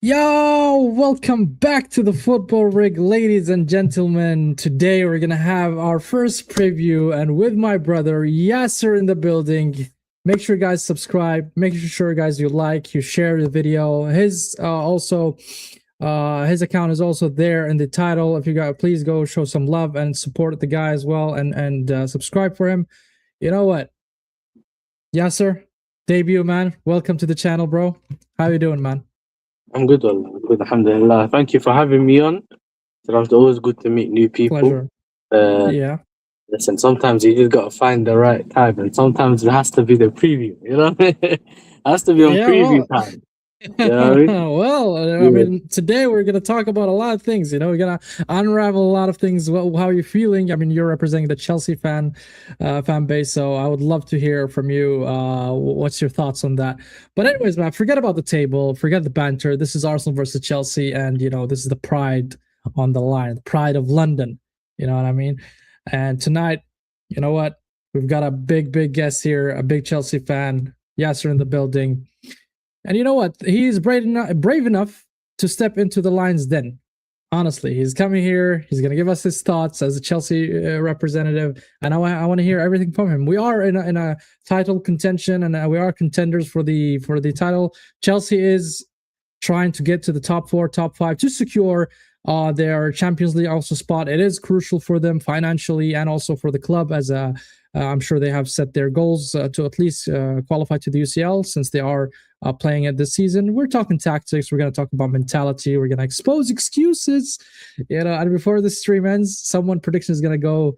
Yo, welcome back to the Football Rig, ladies and gentlemen. Today we're gonna have our first preview, and with my brother Yasser in the building. Make sure, guys, subscribe. Make sure, guys, you like, you share the video. His account is also there in the title. If you guys, please go show some love and support the guy as well, and subscribe for him. You know what, Yasser, debut man. Welcome to the channel, bro. How you doing, man? I'm good, wallah. I'm good, alhamdulillah. Thank you for having me on. It's always good to meet new people. Pleasure. Uh, Yeah. Listen, sometimes you just gotta find the right time, and sometimes it has to be the preview. You know, it has to be on Yeah, preview well, time. You know what I mean? I Yeah. mean, today we're going to talk about a lot of things. We're going to unravel a lot of things. Well, how are you feeling? I mean, you're representing the Chelsea fan base, so I would love to hear from you. What's your thoughts on that? But anyways, man, forget about the table, forget the banter. This is Arsenal versus Chelsea, and this is the pride on the line, the pride of London. You know what I mean? And tonight, you know what? We've got a big guest here, a big Chelsea fan. Yasser in the building. And you know what? He's brave enough to step into the Lions' den. Honestly, he's coming here. He's going to give us his thoughts as a Chelsea representative, and I want to hear everything from him. We are in a title contention, and we are contenders for the title. Chelsea is trying to get to the top four, top five to secure their Champions League also spot. It is crucial for them financially and also for the club as a. I'm sure they have set their goals to at least qualify to the UCL since they are playing it this season. We're talking tactics. We're going to talk about mentality. We're going to expose excuses. And before the stream ends, someone prediction is going to go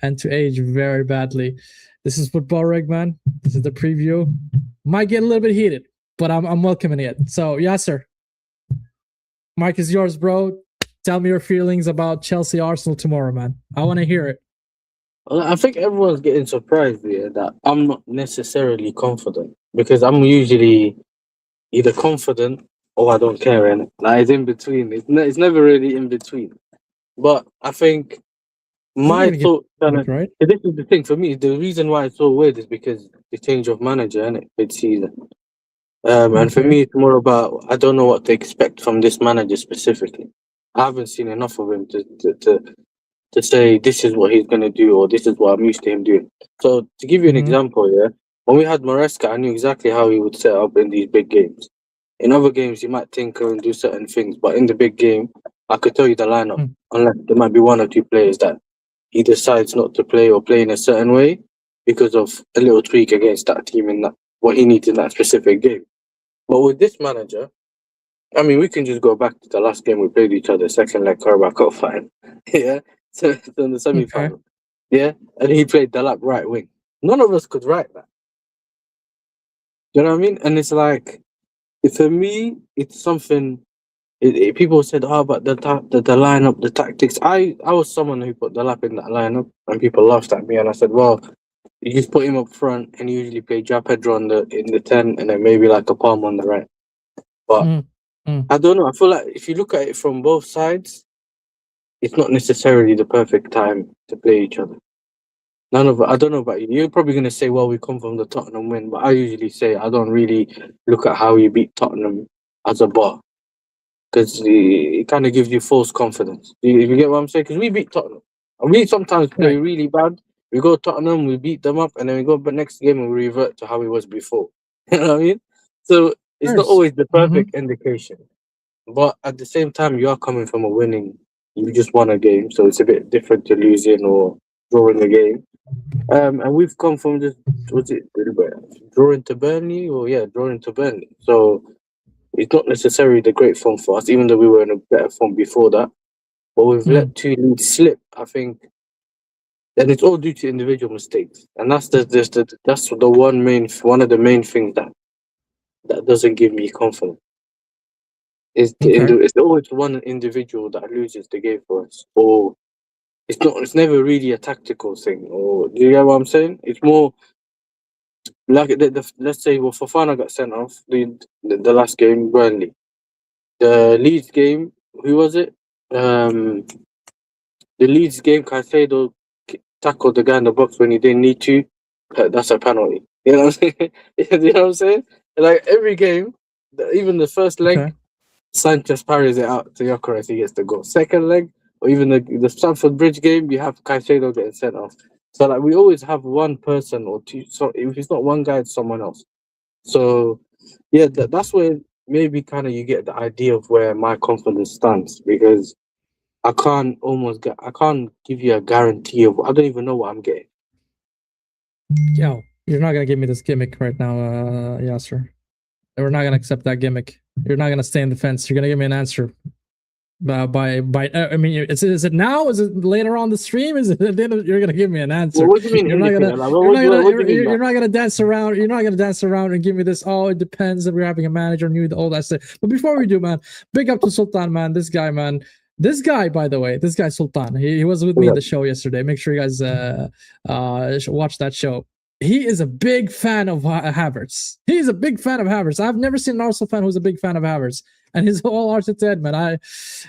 and to age very badly. This is Football Rig, man. This is the preview. Might get a little bit heated, but I'm welcoming it. So, Yasser, Mike is yours, bro. Tell me your feelings about Chelsea Arsenal tomorrow, man. I want to hear it. Well, I think everyone's getting surprised here that I'm not necessarily confident because I'm usually either confident or I don't care, and like it's in between. It's never really in between. But I think We're my gonna get thought kind it of right. this is the thing for me. The reason why it's so weird is because the change of manager and it mid season. And for Okay. me, it's more about I don't know what to expect from this manager specifically. I haven't seen enough of him to say this is what he's gonna do or this is what I'm used to him doing. So to give you an Mm-hmm. example, yeah, when we had Maresca, I knew exactly how he would set up in these big games. In other games, he might tinker and do certain things, but in the big game, I could tell you the lineup. Unless there might be one or two players that he decides not to play or play in a certain way because of a little tweak against that team in that what he needs in that specific game. But with this manager, I mean, we can just go back to the last game we played each other, second leg Carabao Cup final. Yeah, so in the semi Okay. final. Yeah, and he played the lap right wing. None of us could write that. You know what I mean? And it's like, for me, it's something. People said, "Oh, but the lineup, the tactics." I was someone who put the lap in that lineup, and people laughed at me. And I said, "Well, you just put him up front, and you usually play Ja Pedro in the 10, and then maybe like a Palm on the right." But Mm-hmm. I don't know. I feel like if you look at it from both sides, it's not necessarily the perfect time to play each other. None of I don't know about you. You're probably going to say, well, we come from the Tottenham win, but I usually say I don't really look at how you beat Tottenham as a bar because it kind of gives you false confidence. You get what I'm saying? Because we beat Tottenham. And we sometimes play Right. really bad. We go Tottenham, we beat them up, and then we go but next game and we revert to how it was before. You know what I mean? So it's not First. always the Mm-hmm. perfect indication. But at the same time, you are coming from a winning. You just won a game, so it's a bit different to losing or drawing a game. And we've come from just was it drawing to Burnley or yeah, drawing to Burnley. So it's not necessarily the great form for us, even though we were in a better form before that. But we've Mm. let two leads slip. I think, and it's all due to individual mistakes, and that's the one of the main things that doesn't give me confidence. Okay. It's always one individual that loses the game for us, or it's not. It's never really a tactical thing. Or do you get what I'm saying? It's more like let's say, well, Fofana got sent off the last game, Burnley. The Leeds game, who was it? Um, the Leeds game, Caicedo tackled the guy in the box when he didn't need to. That's a penalty. You know what I'm saying? You know what I'm saying? Like every game, even the first leg, Okay. Sanchez parries it out to Gyökeres, he gets the goal. Second leg, or even the Stamford Bridge game, you have Caicedo getting sent off. So like we always have one person or two. So if it's not one guy, it's someone else. So yeah, that's where maybe kind of you get the idea of where my confidence stands, because I can't give you a guarantee of, I don't even know what I'm getting. Yo, you're not gonna give me this gimmick right now, Yasser. We're not gonna accept that gimmick. You're not gonna stay in the fence. You're gonna give me an answer. By I mean, is it now? Is it later on the stream? Is it at the end of, you're gonna give me an answer? Well, what do you mean? You're not anything? gonna. Like, You're not gonna dance around. You're not gonna dance around and give me this. Oh, it depends if we're having a manager new, all that stuff. But before we do, man, big up to Sultan, man. This guy, man. This guy, by the way, this guy Sultan. He was with me in the show yesterday. Make sure you guys watch that show. He is a big fan of Havertz. He's a big fan of Havertz. I've never seen an Arsenal fan who's a big fan of Havertz. And his whole Arteta, man.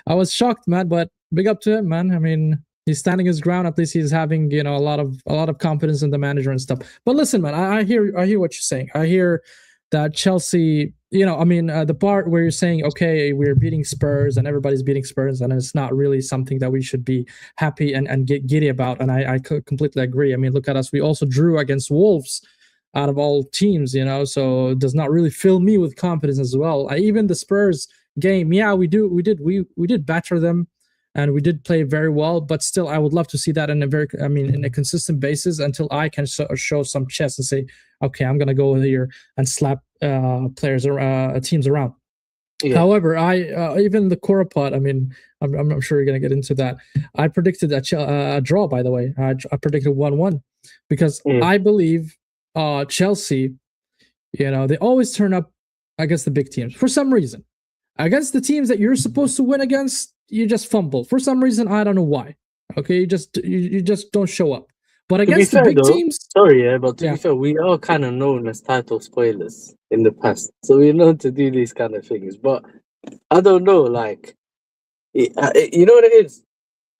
I was shocked, man, but big up to him, man. I mean, he's standing his ground. At least he's having, a lot of confidence in the manager and stuff. But listen, man, I hear what you're saying. I hear that Chelsea, the part where you're saying, okay, we're beating Spurs and everybody's beating Spurs, and it's not really something that we should be happy and get giddy about. And I completely agree. I mean, look at us. We also drew against Wolves out of all teams, so it does not really fill me with confidence as well. Even the Spurs game, yeah, we did batter them and we did play very well, but still I would love to see that in a consistent basis until I can show some chest and say, okay, I'm going to go here and slap teams around. Yeah. However, even the Korapot, I'm sure you're going to get into that. I predicted a draw, by the way. I predicted 1-1 because I believe Chelsea, they always turn up against the big teams for some reason. Against the teams that you're supposed to win against, you just fumble. For some reason, I don't know why. Okay, you just don't show up. But against the big teams... Sorry, but to be fair, we are kind of known as title spoilers in the past. So we know to do these kind of things. But I don't know, like... you know what it is?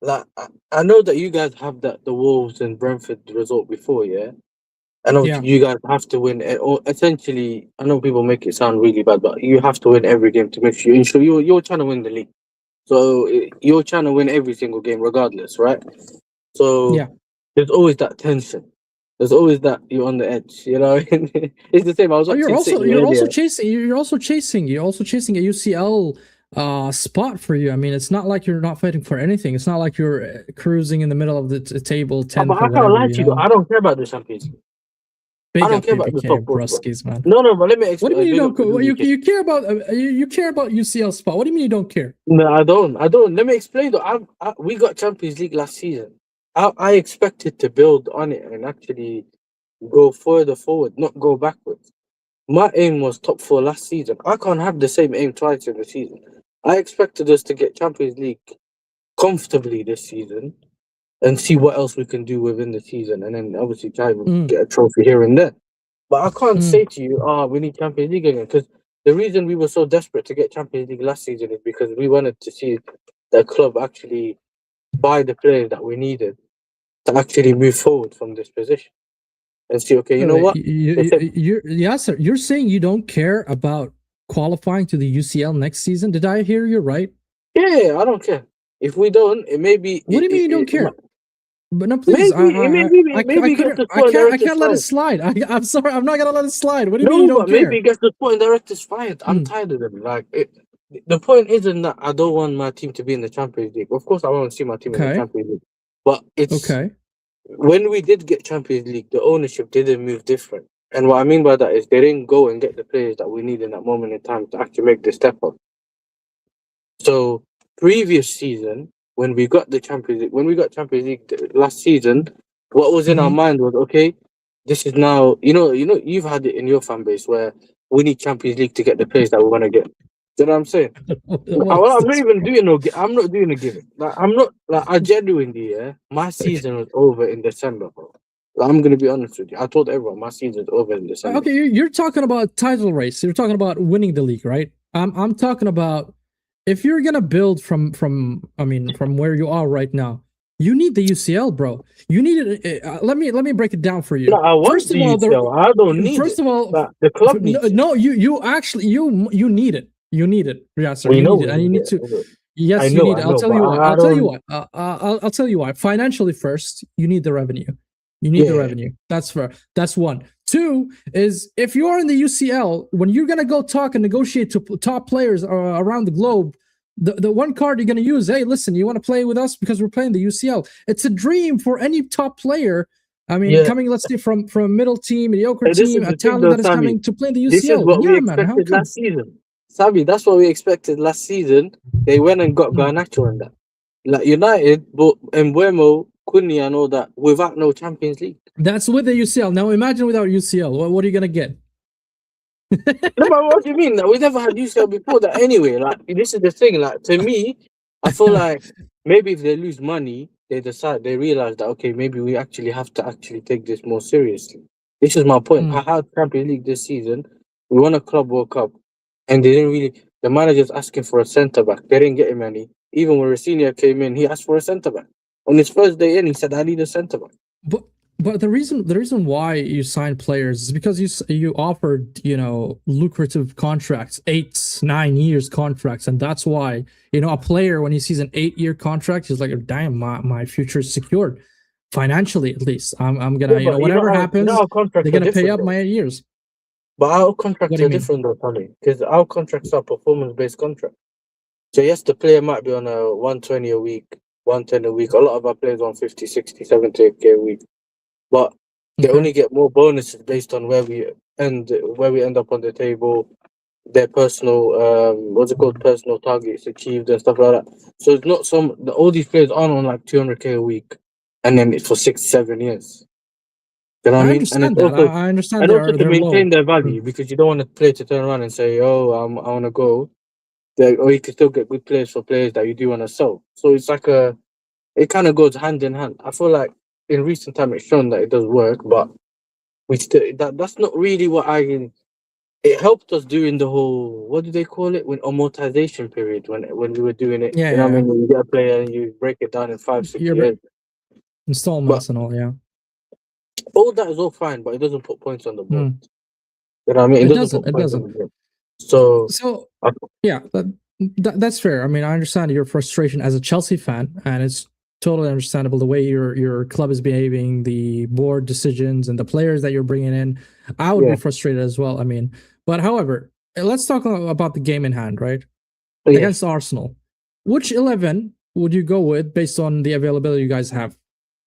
Like, I know that you guys have the Wolves and Brentford result before, yeah? And obviously you guys have to win. Or essentially, I know people make it sound really bad, but you have to win every game to make sure you're trying to win the league. So you're trying to win every single game, regardless, right? So there's always that tension. There's always that you're on the edge. It's the same. I was. You're also chasing a UCL spot for you. I mean, it's not like you're not fighting for anything. It's not like you're cruising in the middle of the table 10th. But I can't lie to you. I don't care about the Champions League. I don't care about the top Bruskies, man. No, but let me explain. What do you mean you don't? You care about UCL spot? What do you mean you don't care? No, I don't. Let me explain. Though, we got Champions League last season. I expected to build on it and actually go further forward, not go backwards. My aim was top 4 last season. I can't have the same aim twice in the season. I expected us to get Champions League comfortably this season and see what else we can do within the season, and then obviously try to get a trophy here and there. But I can't say to you, we need Champions League again, because the reason we were so desperate to get Champions League last season is because we wanted to see the club actually buy the players that we needed to actually move forward from this position and see, okay, you know what? You're saying you don't care about qualifying to the UCL next season? Did I hear you right? Yeah, I don't care. If we don't, it may be... What do you mean you don't care? But no, please. I can't let it slide. I'm sorry. I'm not gonna let it slide. What do you mean you don't care? Maybe it gets the point directors fired. I'm tired of them. The point isn't that I don't want my team to be in the Champions League. Of course, I want to see my team in the Champions League. But it's when we did get Champions League, the ownership didn't move different. And what I mean by that is they didn't go and get the players that we need in that moment in time to actually make the step up. So previous season, when we got Champions League last season, what was in our mind was, okay, this is now, you've had it in your fan base where we need Champions League to get the players that we want to get. Do you know what I'm saying? I'm not doing a gimmick. I genuinely, my season was over in December, bro. I'm going to be honest with you. I told everyone my season's over in December. Okay, you're talking about title race. You're talking about winning the league, right? I'm talking about, if you're gonna build from where you are right now, you need the UCL, bro. You need it. Let me break it down for you. No, I want the UCL. I don't need. First of all, the club needs. No, you actually need it. You need it, Yasser. We You know need it, we and you need need it. to. Yes, you need I it. I'll know, tell but you why. I I'll tell you don't. why. I'll tell you why. Financially, first, you need the revenue. You need the Yeah, revenue. That's fair. That's one. Two is if you are in the UCL, when you're gonna go talk and negotiate to top players around the globe, the one card you're gonna use, hey, listen, you want to play with us because we're playing the UCL. It's a dream for any top player. I mean, yeah. coming, let's say, from a middle team, mediocre This team, is a the thing, talent though, that is Sammy. coming to play in the This is UCL. what we Yeah, man. How expected come? last season. Sammy, that's what we expected last season. They went and got Hmm. Garnacho and that. Like United, but Embuemo, Cunha, and all that without no Champions League. That's with the UCL. Now imagine without UCL. What are you gonna get? No, but what do you mean? Like, we never had UCL before that anyway. Like, this is the thing. Like, to me, I feel like maybe if they lose money, they realize that, okay, maybe we actually have to actually take this more seriously. This is my point. I Hmm. had Champions League this season. We won a Club World Cup, and they didn't really. The manager's asking for a centre back. They didn't get him any. Even when Rafinha came in, he asked for a centre back. On his first day in, he said, "I need a centre back." But the reason why you sign players is because you offered lucrative contracts, 8-9 years contracts, and that's why a player when he sees an 8-year contract, he's like, damn, my future is secured financially at least. I'm Yeah, gonna but whatever you know happens, our contracts they're are gonna pay different up though. my 8 years. But our What contracts do you are mean? different though, Tony, because our contracts are performance-based contracts. So yes, the player might be on a 120 a week, 110 a week. A lot of our players on 50, 60, 70K a week. But they Okay. only get more bonuses based on where we end up on the table, their personal what's it called, personal targets achieved and stuff like that. So it's not all these players aren't on like 200K a week, and then it's for 6, 7 years. You know what I I mean? And it's understand that. I understand also to they're maintain low. their Mm. value, because you don't want a player to turn around and say, "Oh, I want to go." Or you can still get good players for players that you do want to sell. So it's like it kind of goes hand in hand. I feel like in recent time it's shown that it does work, but we still that's not really what I. It helped us during the whole, what do they call it, when amortization period, when we were doing it. Yeah, You know what I yeah. mean? When you get a player and you break it down in 5, 6 Your years. But installments and all. Yeah. all that is all fine, but it doesn't put points on the board. Mm. You know what I mean? It It doesn't doesn't. put It points on doesn't. the board. So So I, yeah, that's fair. I mean, I understand your frustration as a Chelsea fan, and it's totally understandable the way your club is behaving, the board decisions, and the players that you're bringing in. I would be yeah, frustrated as well. I mean, but however, let's talk about the game in hand, right? yeah. Against Arsenal, which 11 would you go with based on the availability you guys have?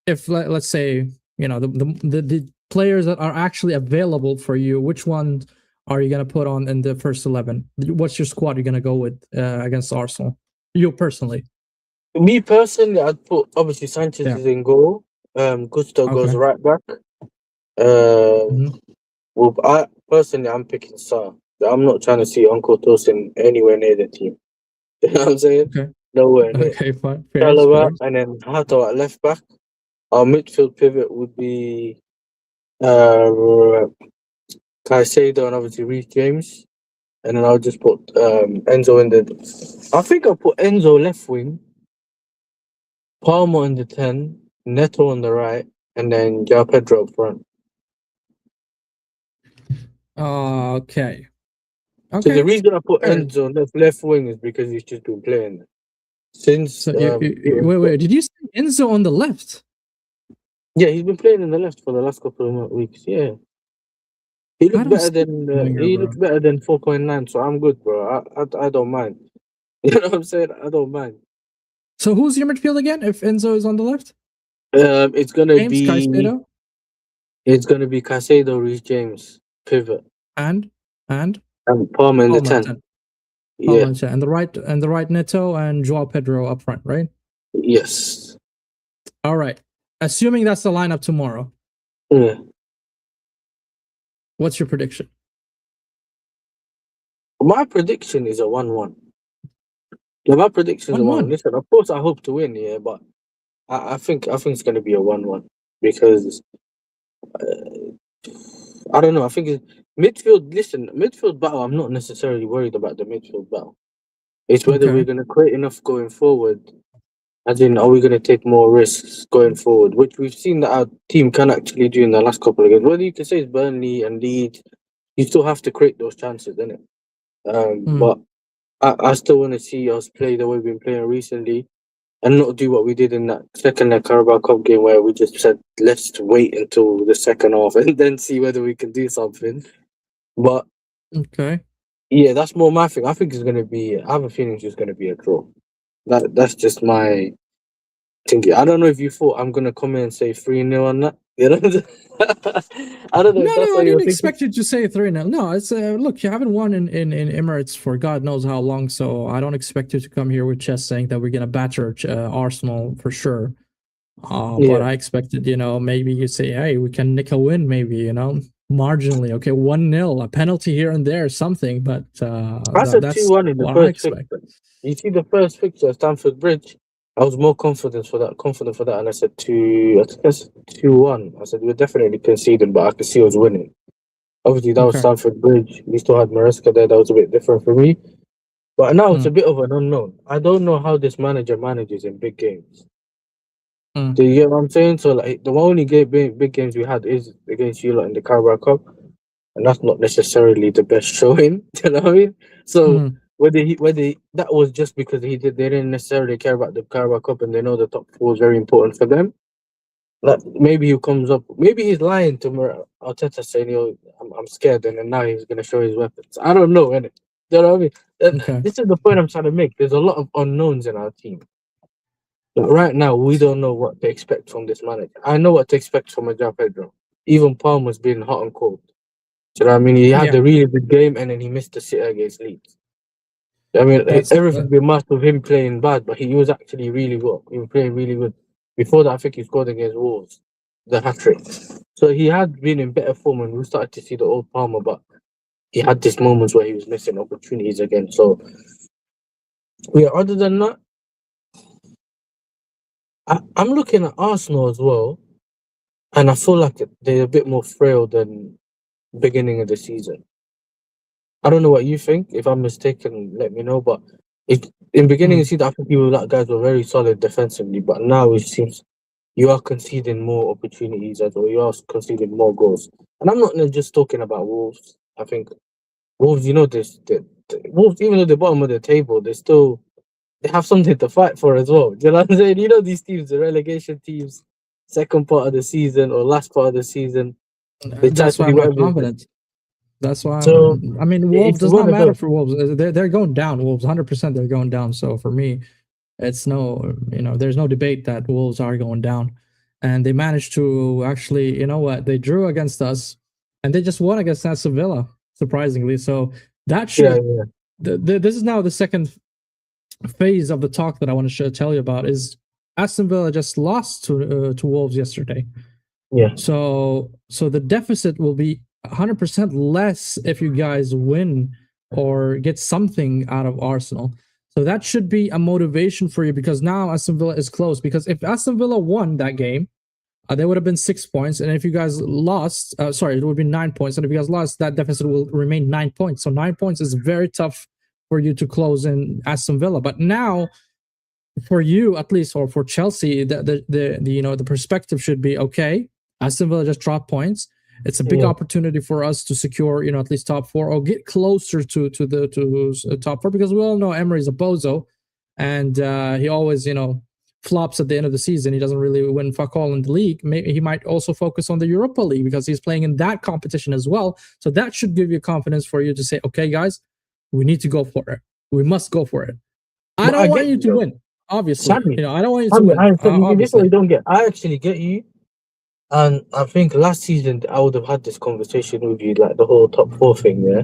If let's say the players that are actually available for you, which ones are you going to put on in the first 11? What's your squad you're going to go with against Arsenal? You personally? Me personally, I'd put, obviously, Sanchez Yeah. is in goal. Gusto goes Okay. right back. Um, Mhm. well, I'm picking Sa. I'm not trying to see Uncle Tosin anywhere near the team. You know what I'm saying? Okay. Nowhere near. Okay. Fine. Fairs. Chalobah, Fairs. and then Hato at left back. Our midfield pivot would be uh, Caicedo and obviously Reece James. And then I'll just put Enzo in the. I think I'll put Enzo left wing, Palmer in the 10, Neto on the right, and then João Pedro up front. Okay. So the Okay. reason I put Fair. Enzo left wing is because he's just been playing since. So wait. Did you say Enzo on the left? Yeah, he's been playing in the left for the last couple of weeks. Yeah, he I looked don't better see than winger, he bro. looks better than 4.9. So I'm good, bro. I don't mind. You know what I'm saying? I don't mind. So who's your midfield again? If Enzo is on the left, It's gonna James be Caicedo Caicedo, Reece James, pivot, and and and Palmer in the Palmer 10. 10. Yeah. Palmer 10. And the right Neto and Joao Pedro up front, right? Yes. All right. Assuming that's the lineup tomorrow, Yeah. what's your prediction? My prediction is a 1-1. Yeah, my prediction is a 1-1. 1-1. Listen, of course I hope to win, yeah, but I think it's gonna be a 1-1 because I don't know. I think midfield. Listen, midfield battle. I'm not necessarily worried about the midfield battle. It's whether we're Okay. gonna create enough going forward. As in, are we gonna take more risks going forward? Which we've seen that our team can actually do in the last couple of games. Whether you can say it's Burnley and Leeds, you still have to create those chances, innit? Hmm. But I still want to see us play the way we've been playing recently, and not do what we did in that second leg Carabao Cup game where we just said let's wait until the second half and then see whether we can do something. But Okay. yeah, that's more my thing. I think it's gonna be. I have a feeling it's just gonna be a draw. That's just my thinking. I don't know if you thought I'm gonna come in and say 3-0 on that. You know, I don't know if that's No, what I you were didn't thinking. expect you to say 3-0. No, it's look, you haven't won in Emirates for God knows how long, so I don't expect you to come here with chest saying that we're gonna batter Arsenal for sure. But Yeah, I expected, maybe you say, hey, we can nick a win, maybe, marginally. Okay, 1-0, a penalty here and there, something, but I said that's 2-1 in the what I first expect. fixture. You see the first fixture at Stamford Bridge. I was more confident for that, and I said two. I think I said 2-1. I said we're definitely conceding, but I could see us winning. Obviously, that was Okay. Stamford Bridge. We still had Maresca there. That was a bit different for me. But now it's a Mm, bit of an unknown. I don't know how this manager manages in big games. Do mm, you get what I'm saying? So like the only big games we had is against you lot in the Carabao Cup, and that's not necessarily the best showing. You know what I mean? So mm. whether that was just because they didn't necessarily care about the Carabao Cup and they know the top four is very important for them. Like maybe he comes up, maybe he's lying to Arteta saying, I'm scared," and then now he's gonna show his weapons. I don't know, innit? You know what I mean? Okay. This is the point I'm trying to make. There's a lot of unknowns in our team. Like right now, we don't know what to expect from this manager. I know what to expect from a João Pedro. Even Palmer's been hot and cold. Do you know what I mean? He had Yeah, a really good game and then he missed the sitter against Leeds. I mean, that's everything been masked with him playing bad, but he was actually really good. He was playing really good. Before that, I think he scored against Wolves, the hat trick. So he had been in better form, and we started to see the old Palmer, but he had these moments where he was missing opportunities again. So, yeah, other than that, I'm looking at Arsenal as well, and I feel like they're a bit more frail than beginning of the season. I don't know what you think. If I'm mistaken, let me know. But in beginning of mm, the season, I think people that guys were very solid defensively, but now it seems you are conceding more opportunities as well. You are conceding more goals, and I'm not just talking about Wolves. I think Wolves, the Wolves, even though they're bottom of the table, they have something to fight for as well. Do you know what I'm saying? You know these teams, the relegation teams, second part of the season or last part of the season, they try that's to why do I'm not everything. confident. That's why So I mean, Wolves it's does not one of matter those. for Wolves. They're going down. Wolves, 100%, they're going down. So for me, it's no, there's no debate that Wolves are going down, and they managed to actually, they drew against us, and they just won against Aston Villa, surprisingly. So that Yeah, should. yeah, This is now the second phase of the talk that I want to tell you about. Is Aston Villa just lost to Wolves yesterday? yeah, So the deficit will be 100% less if you guys win or get something out of Arsenal. So that should be a motivation for you, because now Aston Villa is close. Because if Aston Villa won that game, there would have been 6 points, and if you guys lost, it would be 9 points, and if you guys lost, that deficit will remain 9 points. So 9 points is very tough for you to close in Aston Villa. But now, for you at least, or for Chelsea, the perspective should be, okay, Aston Villa just dropped points. It's a big yeah. opportunity for us to secure, at least top four, or get closer to top four, because we all know Emery's a bozo, and he always, flops at the end of the season. He doesn't really win fuck all in the league. Maybe he might also focus on the Europa League, because he's playing in that competition as well. So that should give you confidence for you to say, okay, guys, we need to go for it. We must go for it. I But I don't want get you you to though. win, obviously. Sadly, I don't want you to sadly, win, you see, this is what obviously. you don't get. I actually get you. And I think last season I would have had this conversation with you, like the whole top four thing, yeah.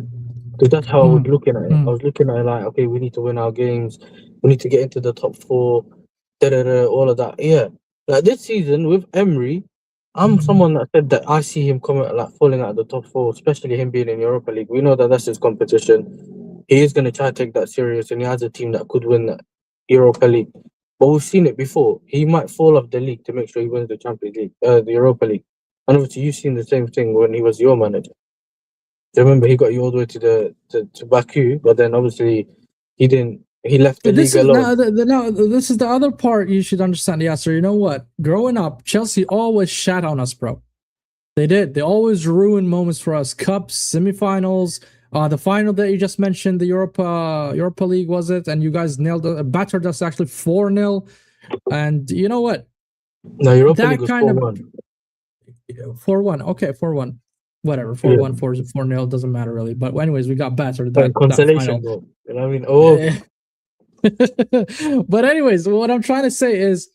Because that's how I was Mm, looking at it. I mm, was looking at it like, okay, we need to win our games, we need to get into the top four, all of that. Yeah. Like this season with Emery, I'm someone that said that I see him coming like falling out of the top four, especially him being in Europa League. We know that that's his competition. He is going to try to take that serious, and he has a team that could win that Europa League. But we've seen it before. He might fall off the league to make sure he wins the Champions League, the Europa League. And obviously, you've seen the same thing when he was your manager. Do you remember he got you all the way to Baku, but then obviously he didn't. He left the This league is now, alone. now this is the other part you should understand. Yeah, so you know what? Growing up, Chelsea always shat on us, bro. They did. They always ruined moments for us. Cups, semifinals, The final that you just mentioned, the Europa League, was it? And you guys battered us actually 4-0. And you know what? No, Europa That League was kind of 4-1. 4-1. Okay, 4-1. Whatever, 4-1, 4-0 doesn't matter really. But anyways, we got battered that Consolation final. goal. You know what I mean? Oh, But anyways, what I'm trying to say is,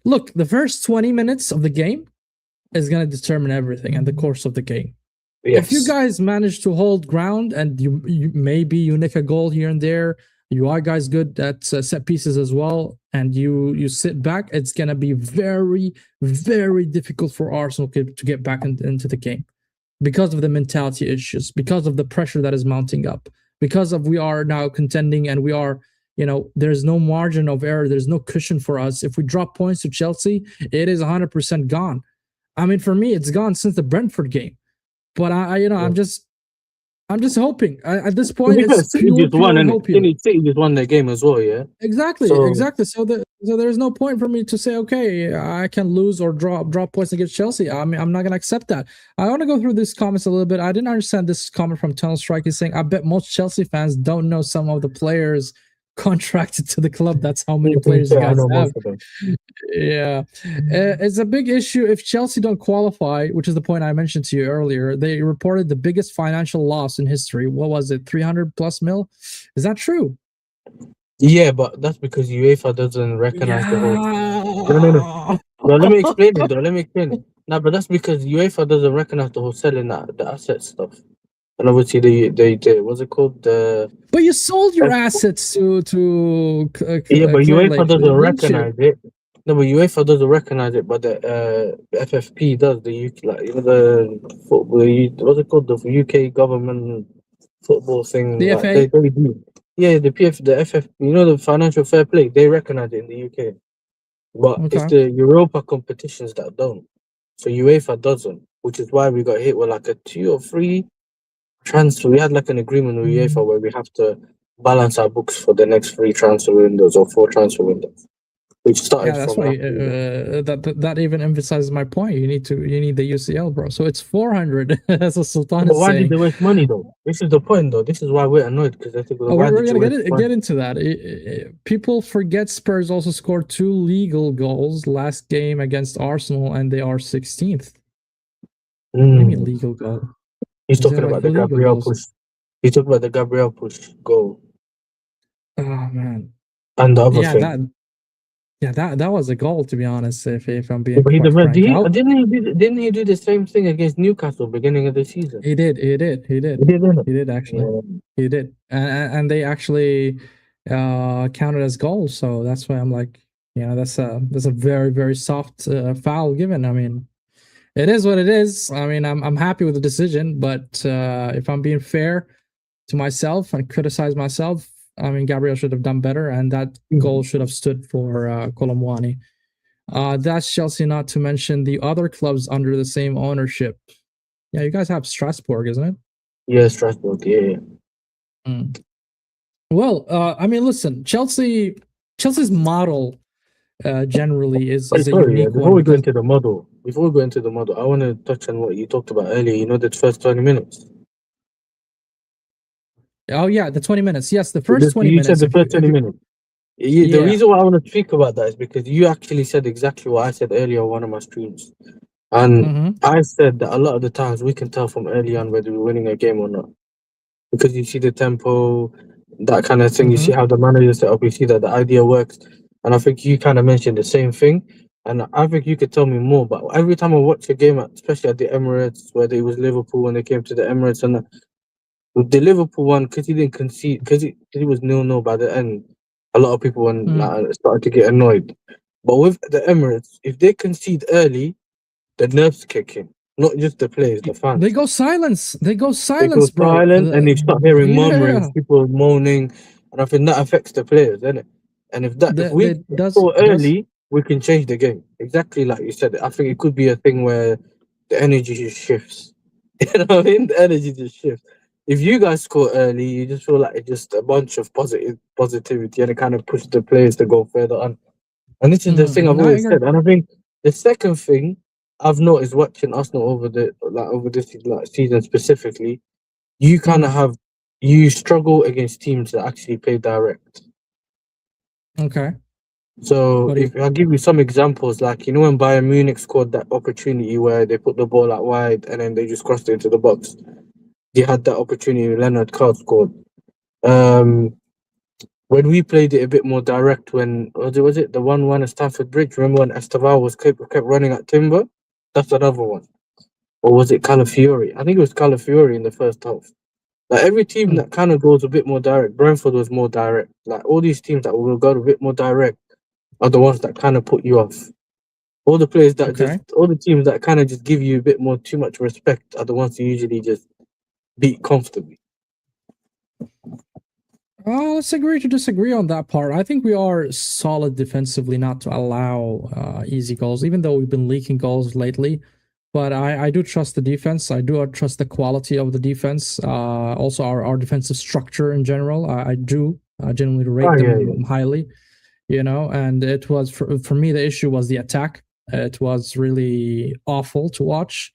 look, the first 20 minutes of the game is going to determine everything and the course of the game. yes. If you guys manage to hold ground and you maybe you nick a goal here and there, you are guys good at set pieces as well, and you sit back, it's going to be very, very difficult for Arsenal to get back into the game because of the mentality issues, because of the pressure that is mounting up, because of we are now contending and we are, there's no margin of error, there's no cushion for us. If we drop points to Chelsea, it is 100% gone. I mean, for me, it's gone since the Brentford game. But I'm just hoping. At this point, it's City pure hope here. City just won their game as well, yeah. Exactly. So there's no point for me to say, okay, I can lose or drop points against Chelsea. I mean, I'm not gonna accept that. I want to go through these comments a little bit. I didn't understand this comment from Tunnel Strike. He's saying, I bet most Chelsea fans don't know some of the players contracted to the club. That's how many players you guys have. Yeah, it's a big issue if Chelsea don't qualify, which is the point I mentioned to you earlier. They reported the biggest financial loss in history. What was it, 300 plus mil? Is that true? Yeah, but that's because UEFA doesn't recognize the whole. No. Let me explain it. No, but that's because UEFA doesn't recognize the whole selling the asset stuff. And obviously they what's it called? But you sold your assets to yeah, but UEFA doesn't recognize it. No, but UEFA doesn't recognize it, but the FFP does. The UK, the football. What's it called? The UK government football thing. The like, FA. they do. Yeah, the FF. The financial fair play. They recognize it in the UK, but it's the Europa competitions that don't. So UEFA doesn't, which is why we got hit with like a 2 or 3 transfer. We had like an agreement with UEFA where we have to balance our books for the next 3 transfer windows or 4 transfer windows. Which started that's why that even emphasizes my point. You need the UCL, bro. So it's 400. As a Sultan is saying. Why did they waste money though? This is the point though. This is why we're annoyed because I think we're gonna get into that. People forget Spurs also scored 2 legal goals last game against Arsenal, and they are 16th. What do you mean legal goal? He's talking about the Gabriel push. He's talking about the Gabriel push goal. Oh man. And the other thing. That was a goal, to be honest. If I'm being frank. Didn't he do the same thing against Newcastle beginning of the season? He did actually. Yeah. He did, and they actually counted as goals. So that's why I'm like, that's a very, very soft foul given. I mean, it is what it is. I mean, I'm happy with the decision, but if I'm being fair to myself and criticize myself, I mean, Gabriel should have done better, and that goal should have stood for Kolomwani. That's Chelsea, not to mention the other clubs under the same ownership. Yeah, you guys have Strasbourg, isn't it? Yeah, Strasbourg, yeah. Well, I mean, listen, Chelsea's model generally is a unique one. Before we go into the model, I want to touch on what you talked about earlier. The first 20 minutes. Oh yeah, the 20 minutes. Yes, the first 20 minutes. You said the first 20 minutes. The reason why I want to speak about that is because you actually said exactly what I said earlier on one of my streams. And I said that a lot of the times we can tell from early on whether we're winning a game or not. Because you see the tempo, that kind of thing. You see how the manager set up. You see that the idea works. And I think you kind of mentioned the same thing. And I think you could tell me more. But every time I watch a game, especially at the Emirates, whether it was Liverpool when they came to the Emirates, and with the Liverpool one, because he didn't concede, because he was 0-0 by the end, a lot of people started to get annoyed. But with the Emirates, if they concede early, the nerves kick in. Not just the players, the fans. They go silence, bro. And you start hearing murmurings, people moaning, and I think that affects the players, doesn't it? And if we score early, we can change the game. Exactly like you said. I think it could be a thing where the energy just shifts. You know what I mean? The energy just shifts. If you guys score early, you just feel like it's just a bunch of positivity, and it kind of pushes the players to go further on. And this is the thing I've always said. And I think the second thing I've noticed watching Arsenal over this season specifically, you kind of have you struggle against teams that actually play direct. Okay. So What do you? if I'll give you some examples, like you know when Bayern Munich scored that opportunity where they put the ball out wide and then they just crossed it into the box. They had that opportunity. Leonard Carl scored. Um, when we played it a bit more direct, when was it the 1-1 at Stamford Bridge? Remember when Esteval was kept running at Timber? That's another one. Or was it Calafiori? I think it was Calafiori in the first half. Like every team Mm, that kind of goes a bit more direct. Brentford was more direct. Like all these teams that will go a bit more direct are the ones that kind of put you off. All the players that okay. all the teams that kind of just give you a bit more too much respect are the ones who usually just beat comfortably. Let's agree to disagree on that part. I think we are solid defensively, not to allow easy goals, even though we've been leaking goals lately. But I do trust the defense. I do trust the quality of the defense. Also, our defensive structure in general. I do genuinely rate Oh yeah, them yeah. highly. And it was for me the issue was the attack. It was really awful to watch,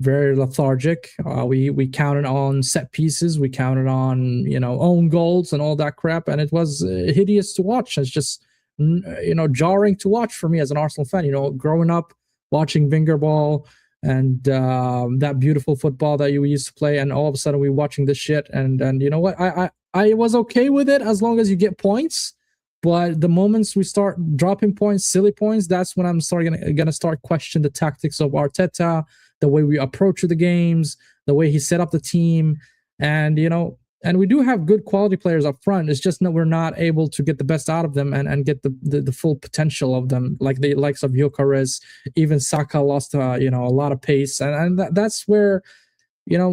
very lethargic. We counted on set pieces, we counted on own goals and all that crap, and it was hideous to watch. It's just jarring to watch for me as an Arsenal fan. Growing up watching Wenger ball and that beautiful football that you used to play, and all of a sudden we're watching this shit. And you know what? I was okay with it as long as you get points. But the moments we start dropping points, silly points, that's when I'm gonna start questioning the tactics of Arteta, the way we approach the games, the way he set up the team, and we do have good quality players up front. It's just that we're not able to get the best out of them and get the full potential of them, like the likes of Gyökeres. Even Saka lost a lot of pace, and that's where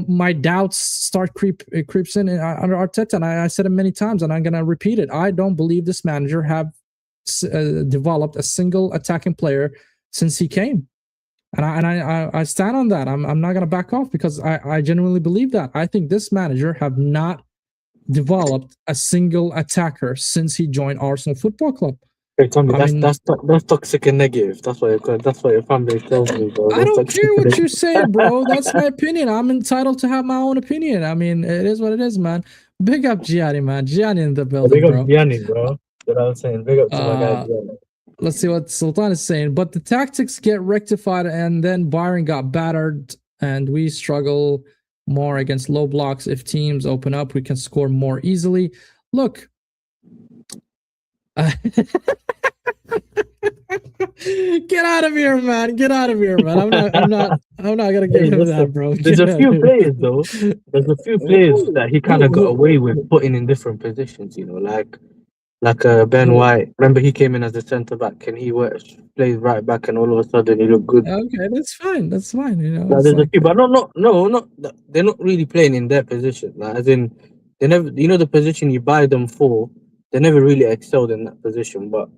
my doubts start creeps in under Arteta. And I said it many times, and I'm gonna repeat it. I don't believe this manager have developed a single attacking player since he came, and I stand on that. I'm not gonna back off because I genuinely believe that. I think this manager have not developed a single attacker since he joined Arsenal Football Club. Hey Tommy, I that's mean, that's toxic and negative. That's what your fan base tells me, bro. I That's don't toxic care and what you negative. say, bro. That's my opinion. I'm entitled to have my own opinion. I mean, it is what it is, man. Big up Gianni, man. Gianni in the Big building, up bro. Gianni, bro. You know what I'm saying? Big up to my guy Uh, Gianni. let's see what Sultan is saying. But the tactics get rectified, and then Byron got battered, and we struggle more against low blocks. If teams open up, we can score more easily. Look. Get out of here, man. Get out of here, man. I'm not gonna give Hey, him that, listen, bro. there's Get a out of few here. players though. There's a few players that he kind of got away with putting in different positions. Like Ben Who? White. Remember he came in as a centre back and he plays right back, and all of a sudden he looked good. Okay, that's fine. That's fine. Like, It's there's a like few, but no, not they're not really playing in their position. Like, as in, they never, the position you buy them for, they never really excelled in that position. But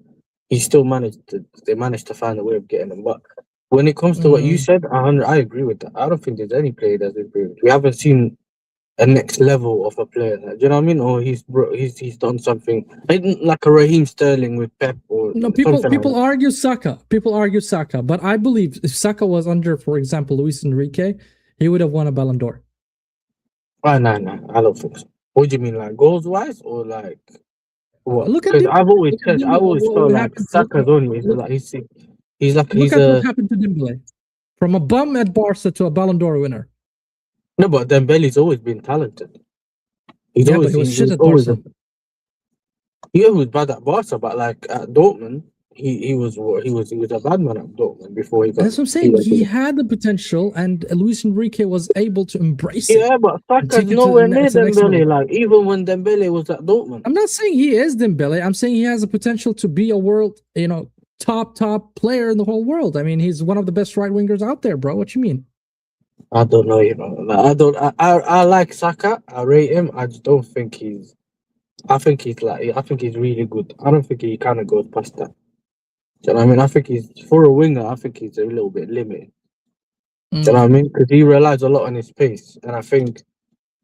they managed to find a way of getting them. But when it comes to what you mm, said, I agree with that. I don't think there's any player that's improved. We haven't seen a next level of a player. Like, do you know what I mean? Or he's done something like a Raheem Sterling with Pep or no, people something like people that. argue Saka. People argue Saka, but I believe if Saka was under, for example, Luis Enrique, he would have won a Ballon d'Or. Oh, no, I don't think so. What do you mean, like goals wise, or like what? Look at Because Dembele. Look at I Dembele. always felt What like happened? Look, Saka's only is look, like he's like look he's at what a happened to Dembele, from a bum at Barca to a Ballon d'Or winner. no, but Dembele's always been talented. Yeah, but he was He's shit at always Barca. he was bad at Barca, but like at Dortmund, he was a bad man at Dortmund before That's what I'm he saying. went to He the had the potential, and Luis Enrique was able to embrace it yeah, but and Saka's take it to the, nowhere near to the next Dembele. level. Like even when Dembele was at Dortmund, I'm not saying he is Dembele. I'm saying he has the potential to be a world, top player in the whole world. I mean, he's one of the best right wingers out there, bro. What you mean? I don't know. Like, I don't. I like Saka. I rate him. I just don't think he's. I think he's really good. I don't think he kind of goes past that. Do you know what I mean? I think he's for a winger. I think he's a little bit limited. Do you know what I Mm. mean? Because he relies a lot on his pace, and I think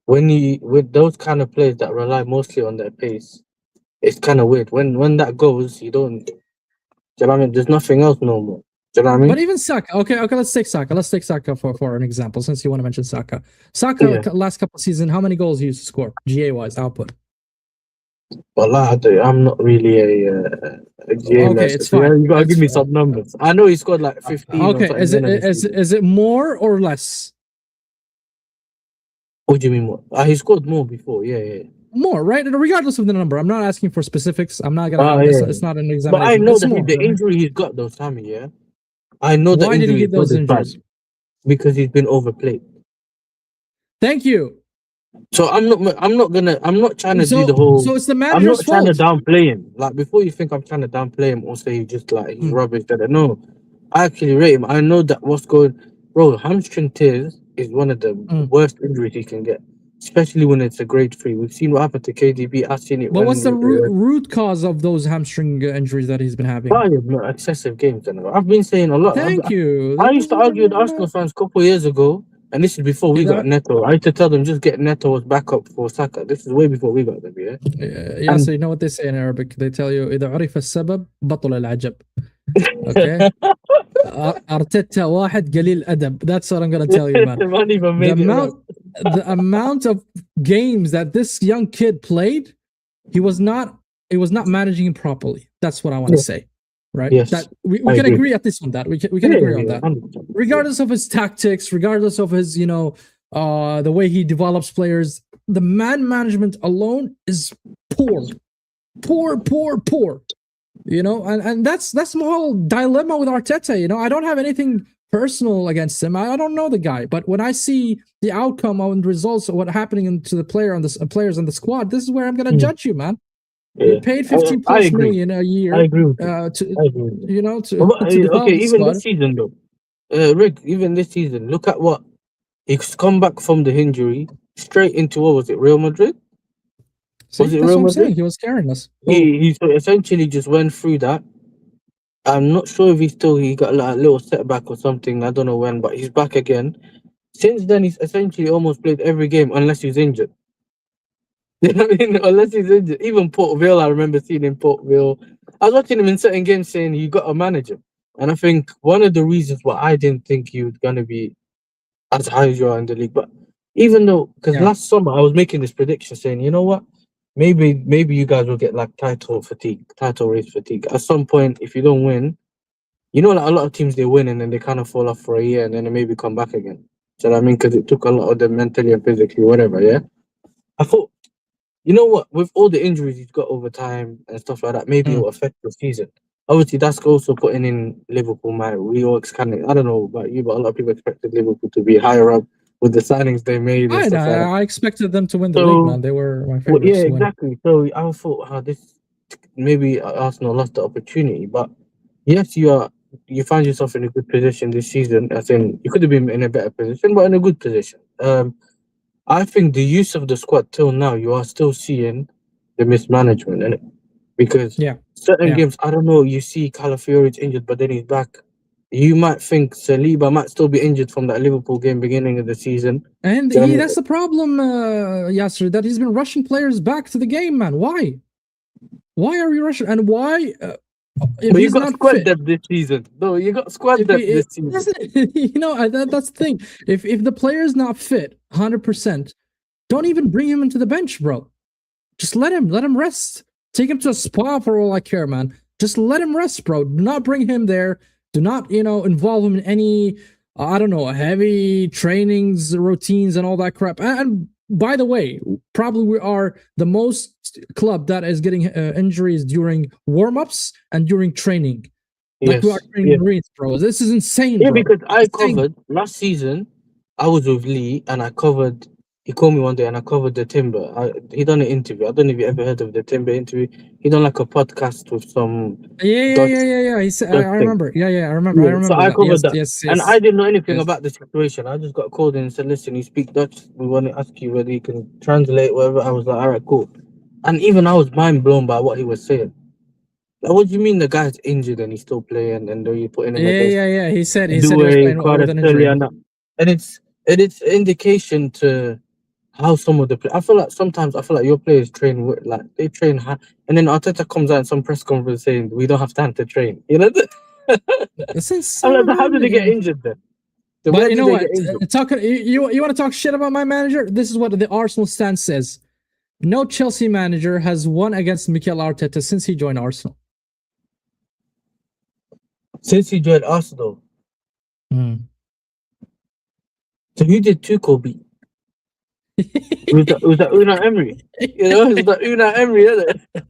with those kind of players that rely mostly on their pace, it's kind of weird. When that goes, you don't. Do you know what I mean? There's nothing else no more. Do you know what I mean? But even Saka, okay, let's take Saka. Let's take Saka for an example, since you want to mention Saka. Saka, last couple of seasons, how many goals he used to score, GA wise output? Well, I'm not really a GA Okay, master. it's fine. You gotta give me some numbers. I know he scored like 15. Okay, is it more or less? What do you mean more? He scored more before. Yeah. More, right? Regardless of the number, I'm not asking for specifics. I'm not gonna. It's not an examination. But I know that more, the injury he's got though, Sammy. Yeah, I know that. Why did he get those injuries? Because he's been overplayed. Thank you. So I'm not trying to do the whole. So it's the manager's fault. I'm not trying to downplay him. Like before, you think I'm trying to downplay him or say he's just like he's rubbish. No, I actually rate him. I know that what's going, bro. Hamstring tears is one of the worst injuries you can get, especially when it's a grade 3. We've seen what happened to KDB. I've seen it. But what's the root cause of those hamstring injuries that he's been having? Excessive games. I've been saying a lot. Thank you. I used to argue with Arsenal fans a couple of years ago, and this is before we got Neto. I used to tell them just get Neto as backup for Saka. This is way before we got them, yeah. So you know what they say in Arabic? They tell you إذا عرف السبب بطل العجب. Okay. Arteta واحد قليل أدب. That's what I'm gonna tell you, man. The amount of games that this young kid played, he was not managing him properly. That's what I want to say. Right? Yes, that we can agree at this on that. We can agree on that. 100%. Regardless of his tactics, regardless of his, the way he develops players, the man management alone is poor. And that's my whole dilemma with Arteta. I don't have anything personal against him. I don't know the guy, but when I see the outcome and results of what happening to the players on the squad, this is where I'm gonna judge you, man. You paid 15 plus million a year. I agree with even this season though, Rick. Even this season, look at what he's come back from the injury straight into what was it, Real Madrid? Was it Real Madrid? He was carrying us. He essentially just went through that. I'm not sure if he got like a little setback or something. I don't know when, but he's back again. Since then, he's essentially almost played every game unless he's injured. You know what I mean? Unless he's injured. Even Port Vale, I remember seeing in Port Vale. I was watching him in certain games saying you got to manage him. And I think one of the reasons why I didn't think he was going to be as high as you are in the league. But even though, because last summer I was making this prediction saying, you know what? Maybe you guys will get like title race fatigue. At some point, if you don't win, like a lot of teams, they win and then they kind of fall off for a year and then they maybe come back again. So I mean, because it took a lot of them mentally and physically, whatever, yeah? I thought, you know what? With all the injuries he's got over time and stuff like that, maybe it will affect the season. Obviously, that's also putting in Liverpool. We all I don't know about you, but a lot of people expected Liverpool to be higher up with the signings they made. I expected them to win the league, man. They were my favorites. Yeah, exactly. So I thought, maybe Arsenal lost the opportunity. But yes, you find yourself in a good position this season. I think you could have been in a better position, but in a good position. I think the use of the squad till now, you are still seeing the mismanagement in it. Because certain games, I don't know, you see Calafiori's injured, but then he's back. You might think Saliba might still be injured from that Liverpool game beginning of the season. And that's the problem, Yasser, that he's been rushing players back to the game, man. Why? Why are we rushing? And why? But you got squad depth this season. No, you got squad depth this season. That's the thing. If the player's not fit 100%, don't even bring him into the bench, bro. Just let him rest. Take him to a spa for all I care, man. Just let him rest, bro. Do not bring him there. Do not, involve him in any, heavy trainings, routines, and all that crap. And by the way, probably we are the most club that is getting injuries during warm-ups and during training. Like we are training Marines, bro. This is insane, bro. Because I covered last season. I was with Lee and I covered. He called me one day and I covered the Timber. He done an interview. I don't know if you ever heard of the Timber interview. He done like a podcast with some. Yeah. He said, I remember. Yeah, I remember. So I covered that. Yes. And I didn't know anything about the situation. I just got called in and said, "Listen, you speak Dutch. We want to ask you whether you can translate whatever." I was like, "All right, cool." And even I was mind blown by what he was saying. Like, what do you mean the guy's injured and he's still playing and you putting him? Yeah. He said he was playing with an injury. And it's indication to how some of the I feel like your players train they train hard, and then Arteta comes out in some press conference saying we don't have time to train. It's I'm like, insane, how did they get man. injured then? Then But where you did know they what? get injured? You want to talk shit about my manager? This is what the Arsenal stance says. No Chelsea manager has won against Mikel Arteta since he joined Arsenal. Since he joined Arsenal. Mm. So who did Tuchel beat? It was that Una Emery. You know, it was that Una Emery, isn't it?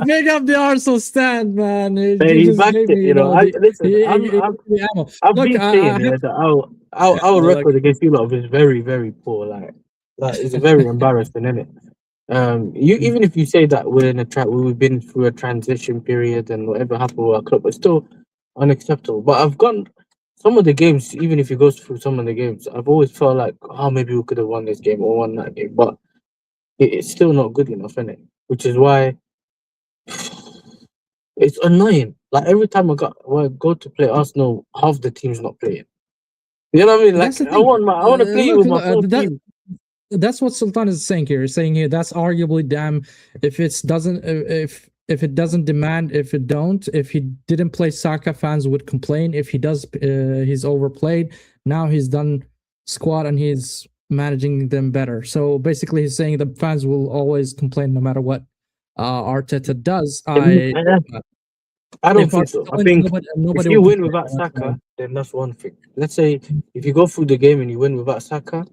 Big up the Arsenal stand, man. Hey, You he just backed gave it. me, You know, I listen. he gave me ammo. I've Look, been saying I have, that our look, record against you lot is very, very poor. Like it's very embarrassing, isn't it? You even if you say that we're in we've been through a transition period and whatever happened with our club, it's still unacceptable. But I've gone some of the games, even if you go through some of the games, I've always felt like, oh, maybe we could have won this game or won that game, but it's still not good enough, isn't it? Which is why it's annoying. Like every time when I go to play Arsenal, half the team's not playing. You know what I mean? that's Like the thing. I want to play Look, with my full that team. that's what Sultan is saying here. He's saying here that's arguably damn if it doesn't if it doesn't demand if he didn't play Saka, fans would complain. If he does, he's overplayed. Now he's done squad and he's managing them better. So basically, he's saying the fans will always complain no matter what Arteta does. I don't If think Arteta so. I wins, think if nobody you will win complain. without Saka, then that's one thing. Let's say if you go through the game and you win without Saka,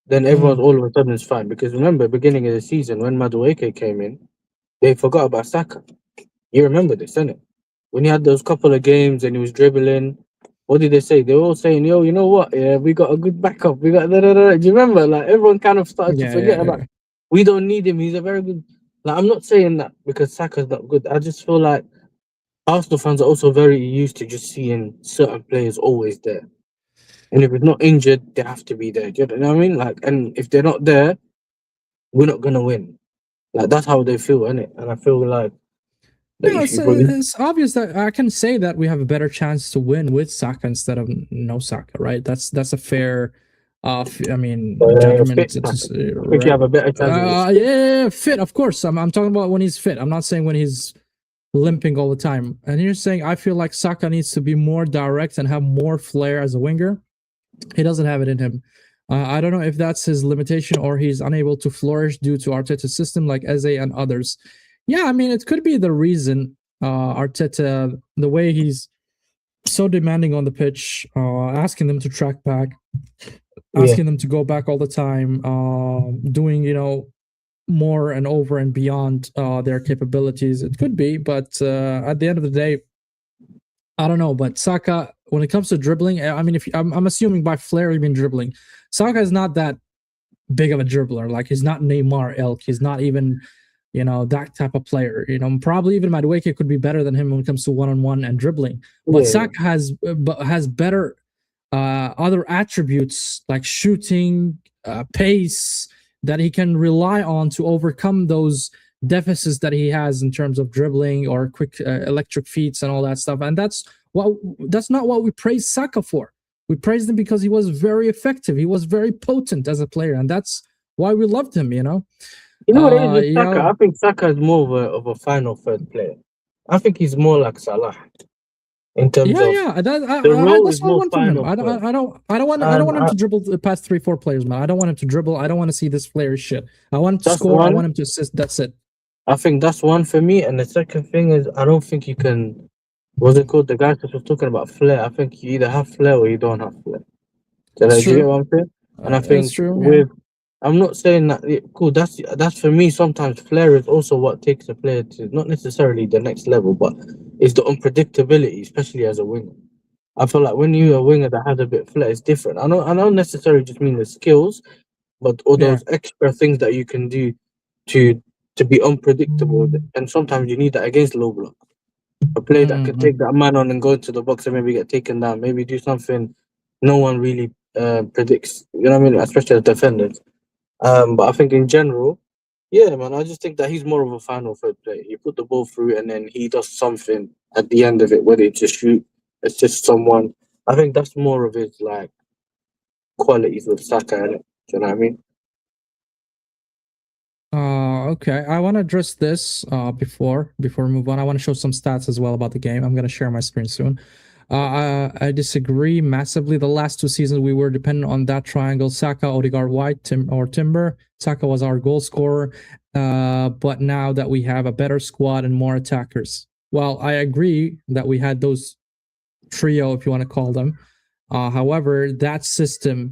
then everyone's Mm, all of a sudden is fine. Because remember, beginning of the season when Madueke came in, they forgot about Saka. You remember this, innit? When he had those couple of games and he was dribbling, what did they say? They were all saying, "Yo, you know what? Yeah, we got a good backup. We got da da da." Do you remember? Like everyone kind of started to yeah, forget about. yeah. We don't need him. He's a very good. Like I'm not saying that because Saka's not good. I just feel like Arsenal fans are also very used to just seeing certain players always there. And if it's not injured, they have to be there. Do you know what I mean? Like, and if they're not there, we're not gonna win. Like that's how they feel, innit? And I feel like that No, if you believe, it's obvious that I can say that we have a better chance to win with Saka instead of no Saka, right? That's a fair, I mean, fit, judgment, Saka. I think you right? have a better chance with his Yeah, fit. yeah, yeah, fit, of course. I'm talking about when he's fit. I'm not saying when he's limping all the time. And you're saying I feel like Saka needs to be more direct and have more flair as a winger. He doesn't have it in him. I don't know if that's his limitation or he's unable to flourish due to Arteta's system, like Eze and others. Yeah, I mean, it could be the reason Arteta, the way he's so demanding on the pitch, asking them to track back, Yeah, asking them to go back all the time, doing more and over and beyond their capabilities. It could be, but at the end of the day, I don't know. But Saka, when it comes to dribbling, I mean, if I'm assuming by flair you mean dribbling, Saka is not that big of a dribbler. Like he's not Neymar ilk. He's not even that type of player. Probably even Madueke could be better than him when it comes to one-on-one and dribbling. But yeah, Saka has better other attributes like shooting, pace that he can rely on to overcome those deficits that he has in terms of dribbling or quick electric feats and all that stuff. And that's not what we praise Saka for. We praised him because he was very effective. He was very potent as a player, and that's why we loved him. You know what it is with You Saka? know, I think Saka is more of a final third player. I think he's more like Salah in terms yeah, of yeah. the role That's is what I more want from him. final third. I don't And want him to dribble past 3-4 players, man. I don't want him to dribble. I don't want to see this player shit. I want him to that's score. I one. want him to assist. That's it. I think that's one for me. And the second thing is, I don't think you can. What's it called? The guy that was talking about flair. I think you either have flair or you don't have flair. So, It's like, do you get true. what I'm saying? And I It's think true. Yeah. with, I'm not saying that cool. That's for me. Sometimes flair is also what takes a player to not necessarily the next level, but it's the unpredictability, especially as a winger. I feel like when you're a Mm. winger that has a bit of flair, it's different. I don't necessarily just mean the skills, but all Yeah. those extra things that you can do to to be unpredictable. And sometimes you need that against low block. A player that could take Mm-hmm. that man on and go into the box and maybe get taken down, maybe do something no one really predicts. You know what I mean? Especially as defenders. But I think in general, yeah, man, I just think that he's more of a final third player. You put the ball through and then he does something at the end of it, whether it's a shoot, it's just someone. I think that's more of his like qualities with Saka, innit? Do you know what I mean? Okay, I want to address this before we move on. I want to show some stats as well about the game. I'm going to share my screen soon. I disagree massively. The last 2 seasons we were dependent on that triangle: Saka, Odegaard, White, Timber. Saka was our goal scorer, but now that we have a better squad and more attackers, well, I agree that we had those trio, if you want to call them. However, that system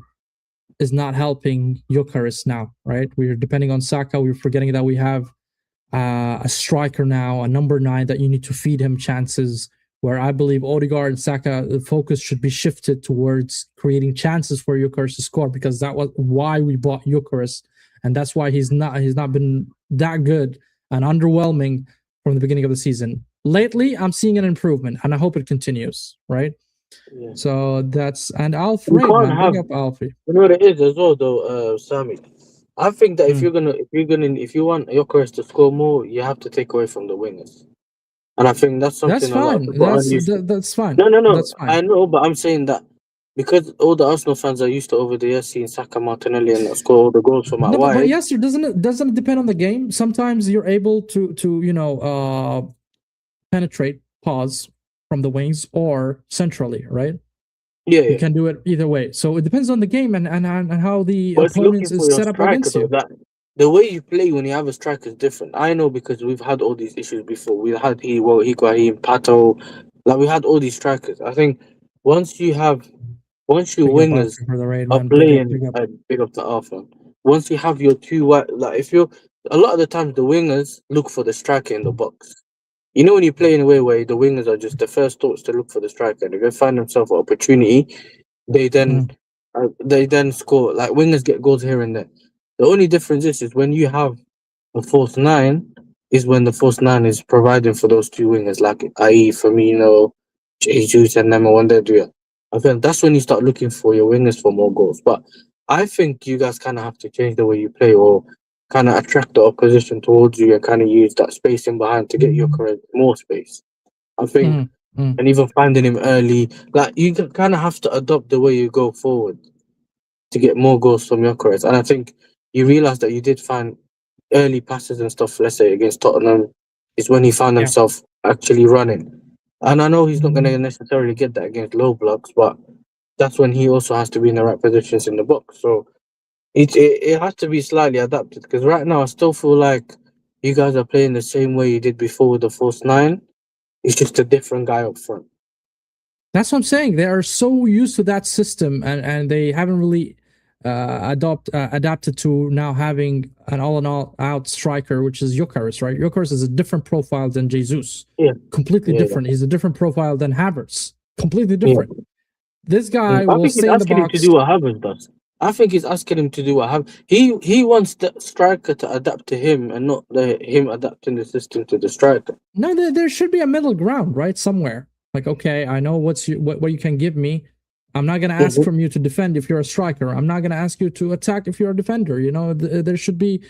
is not helping Gyökeres now, right? We're depending on Saka. We're forgetting that we have a striker now, a number 9 that you need to feed him chances. Where I believe Odegaard and Saka, the focus should be shifted towards creating chances for Gyökeres to score, because that was why we bought Gyökeres, and that's why he's not been that good and underwhelming from the beginning of the season. Lately, I'm seeing an improvement, and I hope it continues. Right. Yeah. So that's and Alfie, You can't man, have- bring up Alfie. You know what it is as well, though, Sammy. I think that if you want Gyökeres to score more, you have to take away from the wingers, and I think that's something That's a lot of fine. people are used to. That's fine. No. That's fine. I know, but I'm saying that because all the Arsenal fans are used to over the years seeing Saka, Martinelli, and score all the goals from out No, wide. but yes, it doesn't depend on the game. Sometimes you're able to penetrate, pause from the wings or centrally, right? Yeah, You can do it either way. So it depends on the game and how the but it's opponent looking for is your set up striker, against though. you. That the way you play when you have a striker is different. I know because we've had all these issues before. We had Higuain, Pato, like we had all these strikers. I think once your Big up wingers Alfie for the raid, are man. playing Big up. big up to Arthur. Once you have your two wide, like if you're a lot of the times the wingers look for the striker in the box. You know when you play in a way where the wingers are just the first thoughts to look for the striker, and if they find themselves an opportunity, they then score. Like wingers get goals here and there. The only difference is when you have a false 9, is when the false 9 is providing for those two wingers, like i.e. Firmino, Jesus, and them when they do it. I think that's when you start looking for your wingers for more goals. But I think you guys kind of have to change the way you play, or kind of attract the opposition towards you, and kind of use that space in behind to get your career more space. I think, and even finding him early, like you kind of have to adopt the way you go forward to get more goals from your careers. And I think you realize that you did find early passes and stuff. Let's say against Tottenham, is when he found himself actually running. And I know he's not going to necessarily get that against low blocks, but that's when he also has to be in the right positions in the box. So it has to be slightly adapted, because right now I still feel like you guys are playing the same way you did before with the false 9. It's just a different guy up front. That's what I'm saying. They are so used to that system, and they haven't really adapted to now having an all-out striker, which is Gyökeres, right? Gyökeres is a different profile than Jesus. Yeah. Completely different. He's a different profile than Havertz. Completely different. Yeah. This guy I will think he's stay in the asking him box. to do what Havertz does. I think he's asking him to do what Havertz. He wants the striker to adapt to him, and not him adapting the system to the striker. No, there should be a middle ground, right? Somewhere. Like, okay, I know what you can give me. I'm not going to ask from you to defend if you're a striker. I'm not going to ask you to attack if you're a defender. You know, there should be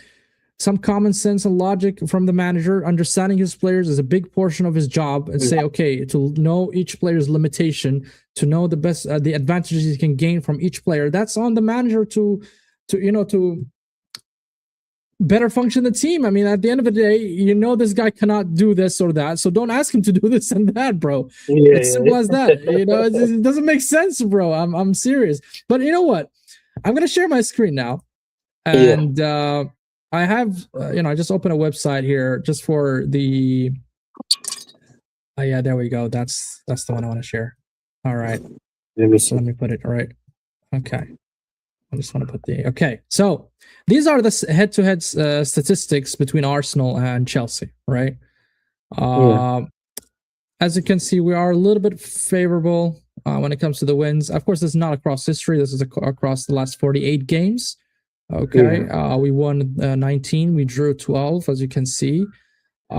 some common sense and logic from the manager. Understanding his players is a big portion of his job, and say, okay, to know each player's limitation, to know the best, the advantages he can gain from each player. That's on the manager to better function the team. I mean, at the end of the day, you know this guy cannot do this or that, so don't ask him to do this and that, bro. It's simple as that. You know, it doesn't make sense, bro. I'm serious. But you know what? I'm gonna share my screen now, and I have I just opened a website here just for the. Oh yeah, there we go. That's the one I want to share. All right. Let me put it right. Okay. I just want to put the okay. So these are the head-to-head statistics between Arsenal and Chelsea, right? As you can see, we are a little bit favorable when it comes to the wins. Of course, this is not across history. This is across the last 48 games. Okay, we won 19. We drew 12, as you can see. I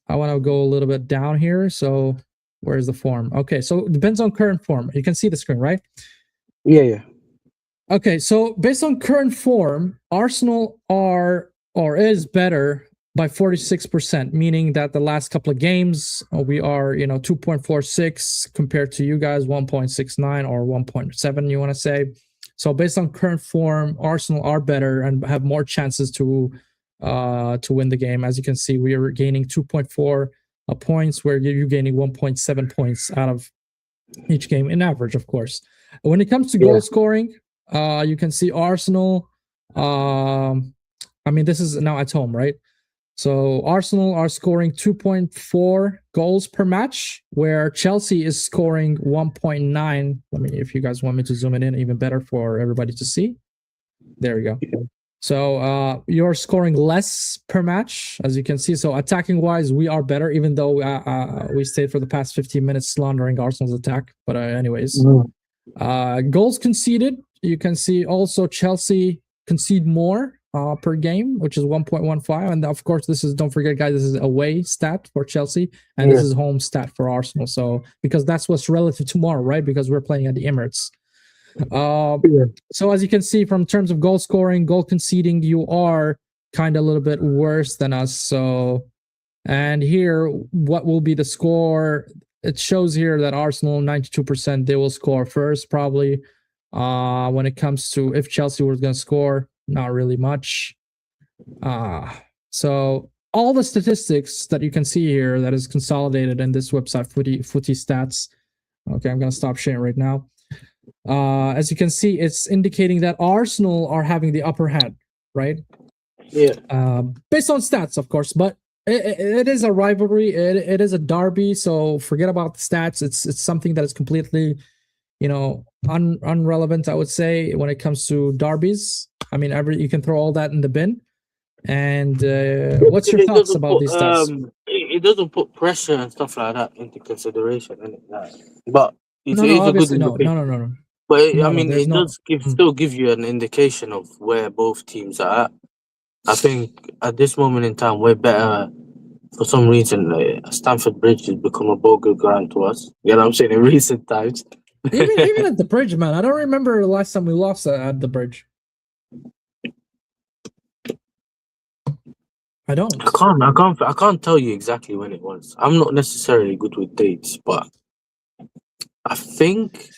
want to go a little bit down here. So where's the form? Okay, so it depends on current form. You can see the screen, right? Yeah. Okay, so based on current form, Arsenal are or is better by 46%, meaning that the last couple of games we are 2.46 compared to you guys 1.69 or 1.7, you want to say. So based on current form, Arsenal are better and have more chances to to win the game. As you can see, we are gaining 2.4 points, where you're gaining 1.7 points out of each game in average, of course. When it comes to goal scoring, you can see Arsenal. I mean, this is now at home, right? So Arsenal are scoring 2.4 goals per match, where Chelsea is scoring 1.9. Let me, if you guys want me to zoom it in even better for everybody to see. There we go. So you're scoring less per match, as you can see. So attacking wise, we are better, even though we stayed for the past 15 minutes slandering Arsenal's attack. But anyways, goals conceded, you can see also Chelsea concede more per game, which is 1.15. And of course, this is, don't forget, guys, this is away stat for Chelsea, and this is home stat for Arsenal. So because that's what's relative tomorrow, right? Because we're playing at the Emirates. So as you can see, from terms of goal scoring, goal conceding, you are kind of a little bit worse than us. So, and here, what will be the score? It shows here that Arsenal 92%, they will score first, probably. When it comes to if Chelsea was going to score, not really much. So all the statistics that you can see here that is consolidated in this website, Footy Stats. Okay, I'm going to stop sharing right now. As you can see, it's indicating that Arsenal are having the upper hand, right? Yeah. Based on stats, of course, but it is a rivalry. It is a derby, so forget about the stats. It's something that is completely, unrelevant, I would say, when it comes to derbies. I mean, you can throw all that in the bin. And what's your thoughts about these stats? It doesn't put pressure and stuff like that into consideration, but it's a good indication. No. But it does still give you an indication of where both teams are at. I think at this moment in time, we're better. For some reason, Stamford Bridge has become a bogus ground to us. You know what I'm saying? In recent times. even at the Bridge, man. I don't remember the last time we lost at the Bridge. I don't. I can't tell you exactly when it was. I'm not necessarily good with dates, but I think.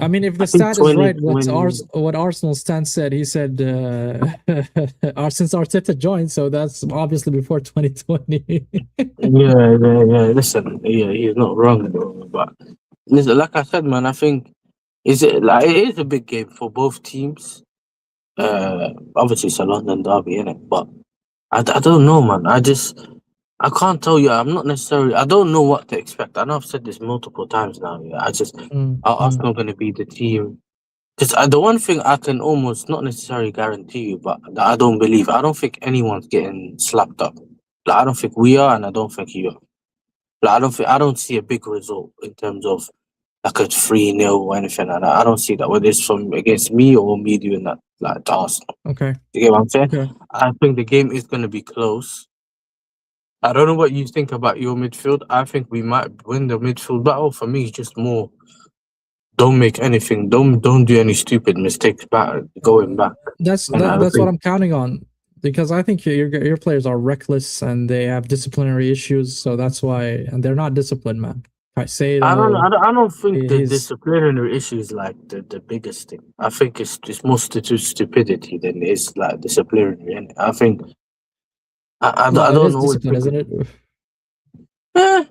I mean, if the stat is right, what Arsenal Stan said, he said since Arteta joined, so that's obviously before 2020. yeah. Listen, he's not wrong though. But listen, like I said, man, I think it is a big game for both teams. Obviously, it's a London derby, innit? But I don't know, man. I can't tell you. I'm not necessarily. I don't know what to expect. I know I've said this multiple times now. Yeah, Arsenal going to be the team. Because the one thing I can almost not necessarily guarantee you, but I don't believe. I don't think anyone's getting slapped up. Like, I don't think we are, and I don't think you are. Like, I don't see a big result in terms of like a 3-0 or anything like that. I don't see that, whether it's from against me or me doing that, like to Arsenal. Okay. You get what I'm saying? Okay. I think the game is going to be close. I don't know what you think about your midfield. I think we might win the midfield battle. For me, it's just more. Don't make anything. Don't do any stupid mistakes going back. That's what I'm counting on, because I think your players are reckless and they have disciplinary issues. So that's why, and they're not disciplined, man. I say that. I don't think the disciplinary issue is like the biggest thing. I think it's more stupidity than it's like disciplinary. And I think. I don't know. Discipline, isn't it?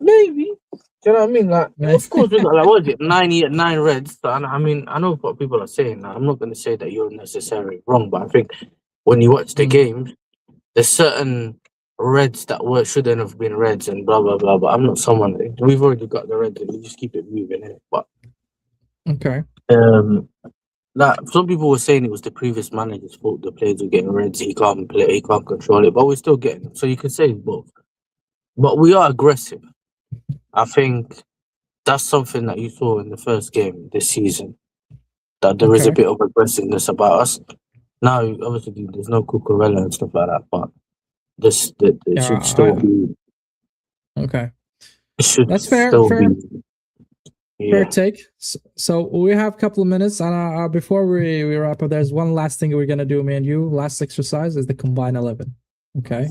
Maybe. Do you know what I mean? Like, of course, we got like what is it, 9 reds. So, I mean, I know what people are saying. I'm not going to say that you're necessarily wrong, but I think when you watch the games, there's certain reds that shouldn't have been reds and blah blah blah. But I'm not someone. We've already got the reds, and we just keep it moving. But okay. Like some people were saying it was the previous manager's fault. The players were getting reds. He can't play. He can't control it. But we're still getting them. So you can say both. But we are aggressive. I think that's something that you saw in the first game this season. That there is a bit of aggressiveness about us. Now, obviously, there's no Cucurella and stuff like that. But it should still be. Okay. That's fair. Fair. Fair take. So we have a couple of minutes, and before we wrap up, there's one last thing we're gonna do, me and you. Last exercise is the combine 11. Okay.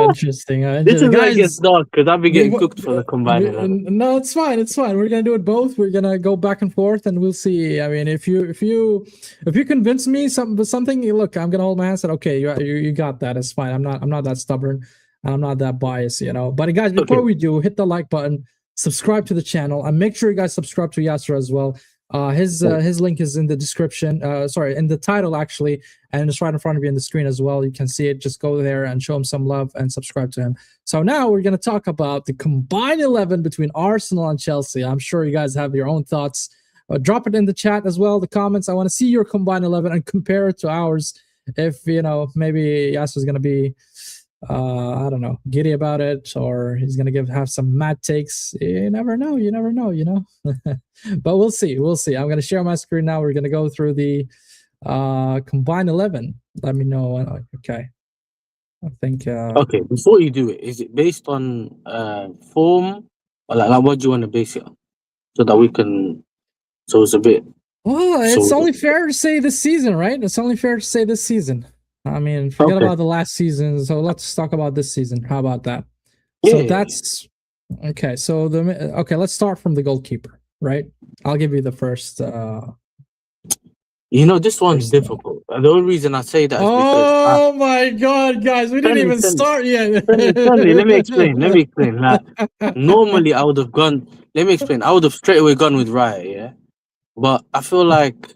Interesting. This is where it gets Guys, dark because I'll be getting cooked for the combined 11. no, it's fine. It's fine. We're gonna do it both. We're gonna go back and forth, and we'll see. I mean, if you convince me something, look, I'm gonna hold my hand and say, okay, you got that. It's fine. I'm not that stubborn. I'm not that biased, you know. But guys, before we do, hit the like button, subscribe to the channel, and make sure you guys subscribe to Yasser as well. His link is in the description. Sorry, in the title actually, and it's right in front of you on the screen as well. You can see it. Just go there and show him some love and subscribe to him. So now we're gonna talk about the combined 11 between Arsenal and Chelsea. I'm sure you guys have your own thoughts. Drop it in the chat as well, the comments. I want to see your combined 11 and compare it to ours. If you know, maybe Yasser's gonna be I don't know, giddy about it, or he's gonna have some mad takes. You never know, you know. But we'll see. I'm gonna share my screen now. We're gonna go through the combined 11. Let me know. Okay, I think okay, before you do it, is it based on form, or like what do you want to base it on, so that we can, so it's a bit, well, it's only fair to say this season, right? It's only fair to say this season. I mean, forget about the last season. So let's talk about this season. How about that? So that's okay. So let's start from the goalkeeper, right? I'll give you the first. You know, this one's difficult. The only reason I say that is because my god, guys, we didn't even start yet. Let me explain. Like, normally I would have gone. Let me explain. I would have straight away gone with Raya, yeah. But I feel like,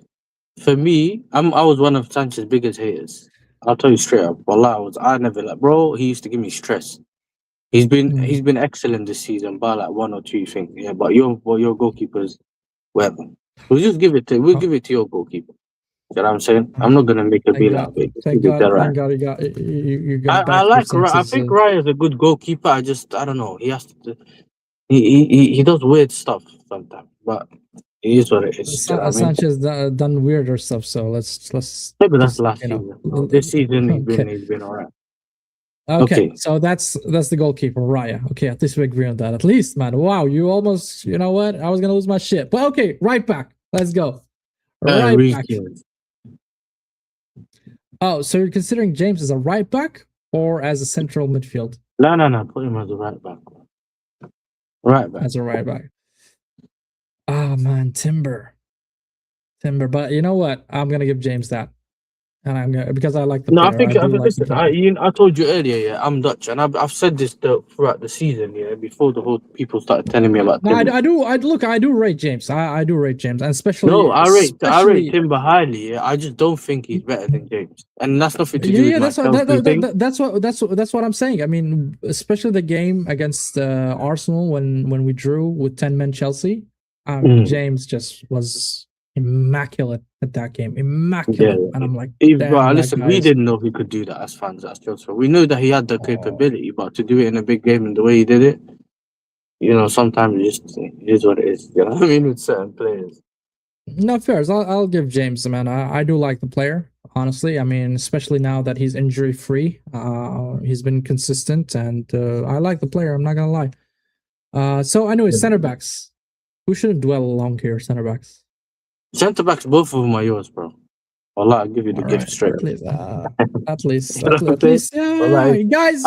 for me, I was one of Sanchez's biggest haters. I'll tell you straight up. Wallah, I never like, bro. He used to give me stress. He's been excellent this season, by like one or two things. Yeah, but your goalkeepers, whatever. We'll give it to your goalkeeper. You know what I'm saying? I'm not gonna make a deal out of it. Thank God you got. I like. I think Raya is a good goalkeeper. I don't know. He has to. He does weird stuff sometimes, but it is what it is. Sanchez done weirder stuff, so let's. Maybe that's last season. This season he's been alright. Okay, so that's the goalkeeper, Raya. Okay, at least we agree on that. At least, man. Wow, you almost. You know what? I was gonna lose my shit, but okay, right back. Let's go. Right back. Oh, so you're considering James as a right back or as a central midfield? No. Put him as a right back. Right back. As a right back. Oh man, Timber. But you know what? I'm gonna give James that, and I'm gonna, because I like the. No, player. I told you earlier. Yeah, I'm Dutch, and I've said this throughout the season. Yeah, before the whole people started telling me about. No, I do rate James. I do rate James, and especially. No, I rate Timber highly. Yeah, I just don't think he's better than James, and that's nothing to do with that's what I'm saying. I mean, especially the game against Arsenal when we drew with 10-men Chelsea. James just was immaculate at that game. Immaculate. Yeah. And I'm like, listen, we didn't know he could do that as fans. We knew that he had the capability, but to do it in a big game and the way he did it, you know, sometimes it is what it is. You know what I mean? With certain players. No, fair. I'll give James, man. I do like the player, honestly. I mean, especially now that he's injury free. He's been consistent, and I like the player. I'm not gonna lie. So anyway, center backs. Who shouldn't dwell long here? Center backs. Centre backs, both of them are yours, bro. I'll give you the gift straight. At least, yeah, guys.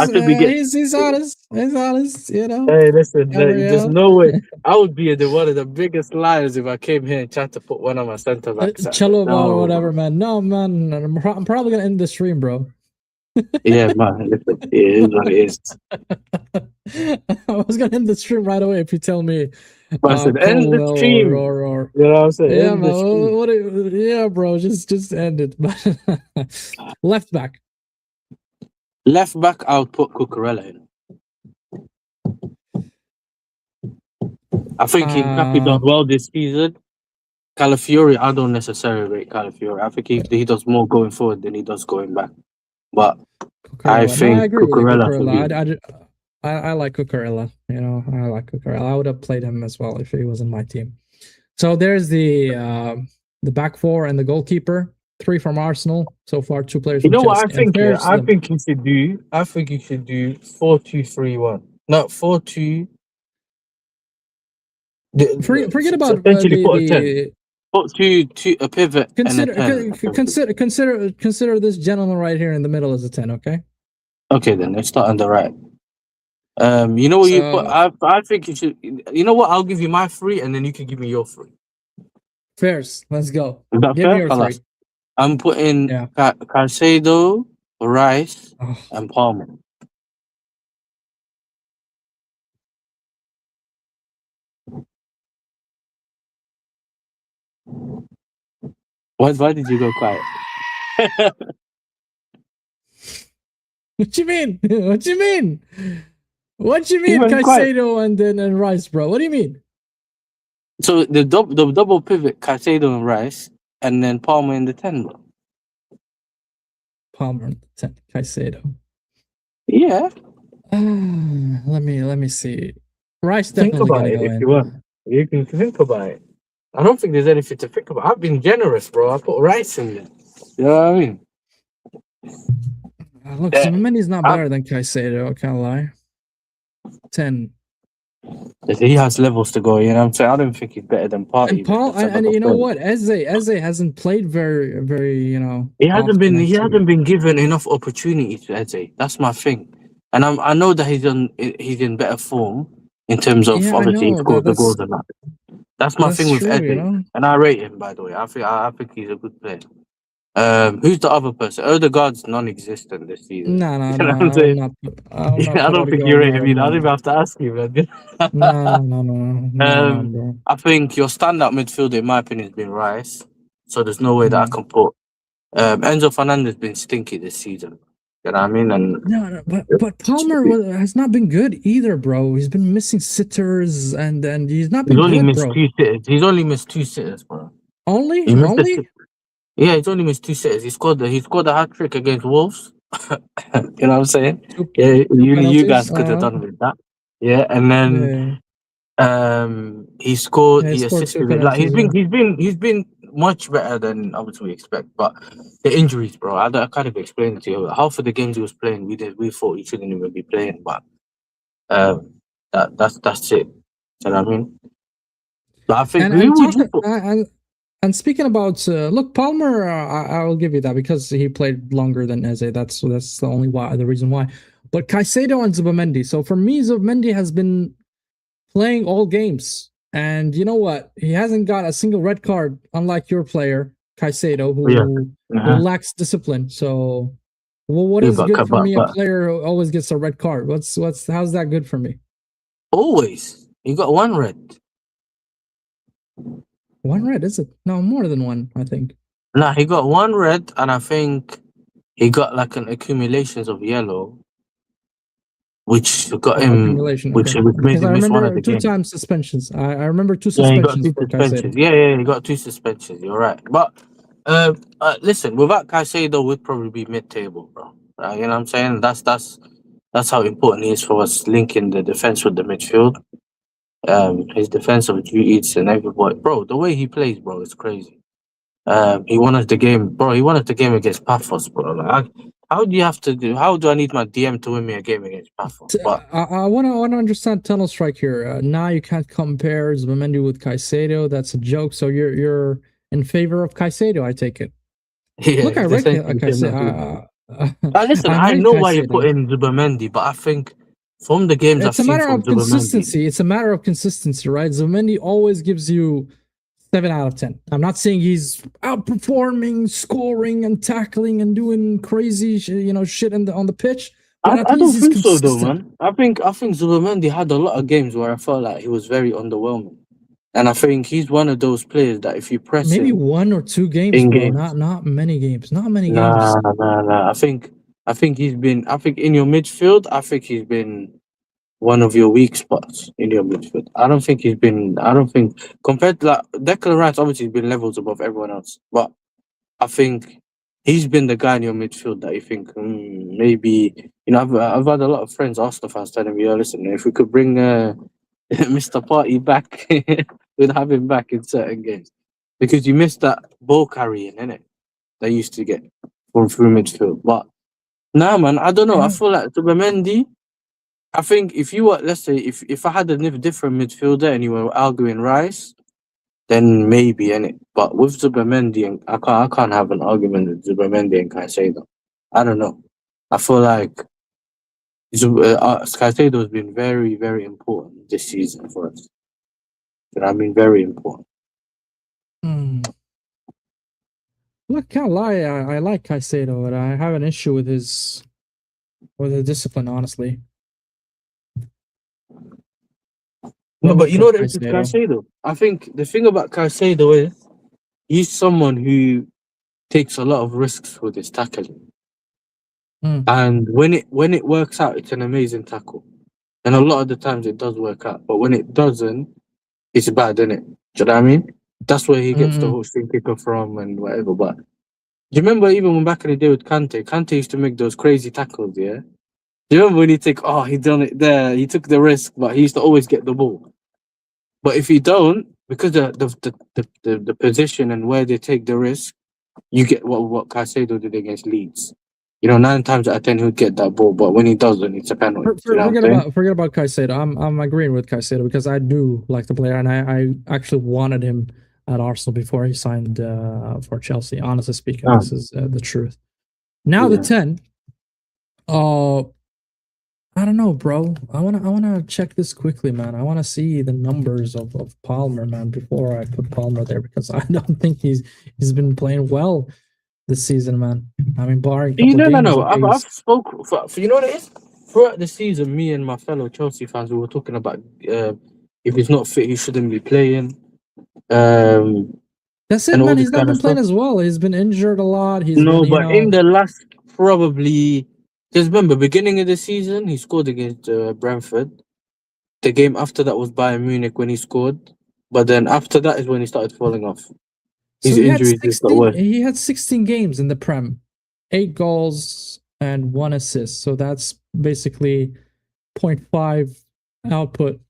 He's honest. He's honest. You know. Hey, listen, there's no way. I would be one of the biggest liars if I came here and tried to put one of my centre backs. Or whatever, man. No, man. I'm probably gonna end the stream, bro. Yeah, man. Listen, it is what it is. I was gonna end the stream right away if you tell me. I said, end the stream. Or you know what I'm saying? Yeah, bro. Just end it. Left back. Left back, I would put Cucurella in. I think he done well this season. Calafiori, I don't necessarily rate Calafiori. I think he does more going forward than he does going back. But I think Cucurella. I like Cucurella. You know, I like Cucurella. I would have played him as well if he was in my team. So there's the back four and the goalkeeper. 3 from Arsenal so far. 2 players. You know what I think? I think you should do 4-2-3-1. No, 4-2. Forget about essentially put a 10. put a pivot and a 10. Consider this gentleman right here in the middle as a 10. Okay. Okay, then let's start on the right. You know what you put? I think you should. You know what? I'll give you my 3, and then you can give me your 3. Fairs. Let's go. Is that Give fair? me your 3. I'm putting Yeah. Caicedo, Rice, and Palmer. Why did you go quiet? What you mean? What you mean? What you mean, went quiet. Caicedo and Rice, bro? What do you mean? So the double pivot, Caicedo and Rice, and then Palmer in the 10, bro. Palmer 10, Caicedo. Yeah. Let me see. Rice definitely gonna go in. You want. You can think about it. I don't think there's anything to think about. I've been generous, bro. I put Rice in there. You know what I mean? Look, Zubimendi's not better than Caicedo. I can't lie. 10. He has levels to go. You know what I'm saying? I don't think he's better than Partey. And Paul, and you know what? Eze hasn't played very. You know, he hasn't been given enough opportunity to Eze. That's my thing. And I know that he's in better form in terms of obviously he scored the goals and that. That's my thing with Eze, you know? And I rate him, by the way. I think he's a good player. Who's the other person? Odegaard's non-existent this season. No, I don't think you rate him. I don't even have to ask you, man. No, I think your standout midfielder, in my opinion, has been Rice. So there's no way that I can put Enzo Fernandez been stinky this season. You know what I mean? And but Palmer has not been good either, bro. He's been missing sitters and he's not been good, bro. He's only missed 2 sitters, bro. Only? Yeah, he's only missed 2 sitters. He scored a hat trick against Wolves. You know what I'm saying? Yeah, you guys could have done with that. Yeah, and then he scored. He assisted. He's been much better than obviously we expect. But the injuries, bro, I can't even explain it to you. Half of the games he was playing, we thought he shouldn't even be playing. But that's it. You know what I mean? But I think and speaking about look, Palmer, I will give you that because he played longer than Eze. That's the reason why. But Caicedo and Zubimendi. So for me, Zubimendi has been playing all games, and you know what? He hasn't got a single red card, unlike your player Caicedo, who lacks discipline. So, what is good for me? A player who always gets a red card. How's that good for me? Always, you got 1 red. 1 red, is it? No, more than 1, I think. Nah, he got 1 red, and I think he got like an accumulations of yellow, which got him, which made him miss 1 of the games. 2 times suspensions. I remember 2 suspensions. Yeah, he got 2 suspensions. You're right. But listen, without Caicedo, we'd probably be mid-table, bro. You know what I'm saying? That's how important he is for us, linking the defense with the midfield. His defensive duties and everybody, bro. The way he plays, bro, is crazy. He won us the game, bro. He won us the game against Paphos, bro. Like, how do I need my DM to win me a game against Paphos? But I want to understand Tunnel Strike here. Now you can't compare Zubimendi with Caicedo. That's a joke. So you're in favor of Caicedo, I take it. Yeah, look, I rate Caicedo. Listen, I know why you put in Zubimendi, but I think from the games I've seen from consistency. It's a matter of consistency, right? Zubimendi always gives you 7 out of 10. I'm not saying he's outperforming, scoring, and tackling and doing crazy, shit on the pitch. I don't think so, though, man. I think Zubimendi had a lot of games where I felt like he was very underwhelming, and I think he's one of those players that if you press maybe him, 1 or 2 games, bro. Not many games. Not many games. Nah. I think he's been. I think in your midfield, I think he's been one of your weak spots in your midfield. I don't think compared to Declan Rice, obviously he's been levels above everyone else, but I think he's been the guy in your midfield that you think maybe I've had a lot of friends, Arsenal fans, telling me, listen, if we could bring Mr. Partey back, we'd have him back in certain games because you missed that ball carrying, innit? They used to get from through midfield, but nah, man, I don't know. I feel like Zubimendi. I think if you were, let's say, if I had a different midfielder and you were arguing Rice, then maybe innit. But with Zubimendi, and I can't have an argument with Zubimendi and Caicedo. I don't know. I feel like Caicedo has been very, very important this season for us. You know what I mean? Very important. Look, can't lie. I like Caicedo, but I have an issue with his discipline, honestly. No, but you know what it is with Caicedo? Caicedo? I think the thing about Caicedo is he's someone who takes a lot of risks with his tackling. And when it works out, it's an amazing tackle. And a lot of the times it does work out. But when it doesn't, it's bad, isn't it? Do you know what I mean? That's where he gets the whole string kicker from and whatever. But do you remember even when back in the day with Kante used to make those crazy tackles, yeah? Do you remember when he he done it there, he took the risk, but he used to always get the ball. But if you don't, because the position and where they take the risk, you get what Caicedo did against Leeds. You know, 9 times out of 10 he'll get that ball, but when he doesn't, it's a penalty. Forget about Caicedo. I'm agreeing with Caicedo because I do like the player, and I actually wanted him at Arsenal before he signed for Chelsea. Honestly speaking, this is the truth. Now the 10. I don't know, bro. I wanna check this quickly, man. I wanna see the numbers of Palmer, man, before I put Palmer there because I don't think he's been playing well this season, man. I mean, barring no. I've spoke for you know what it is. Throughout the season, me and my fellow Chelsea fans, we were talking about if he's not fit, he shouldn't be playing. That's it, man. He's not been playing as well. He's been injured a lot. In the last probably. Just remember, beginning of the season, he scored against Brentford. The game after that was Bayern Munich when he scored. But then after that is when he started falling off. His injuries just got worse. He had 16 games in the Prem, 8 goals and 1 assist. So that's basically 0.5 output.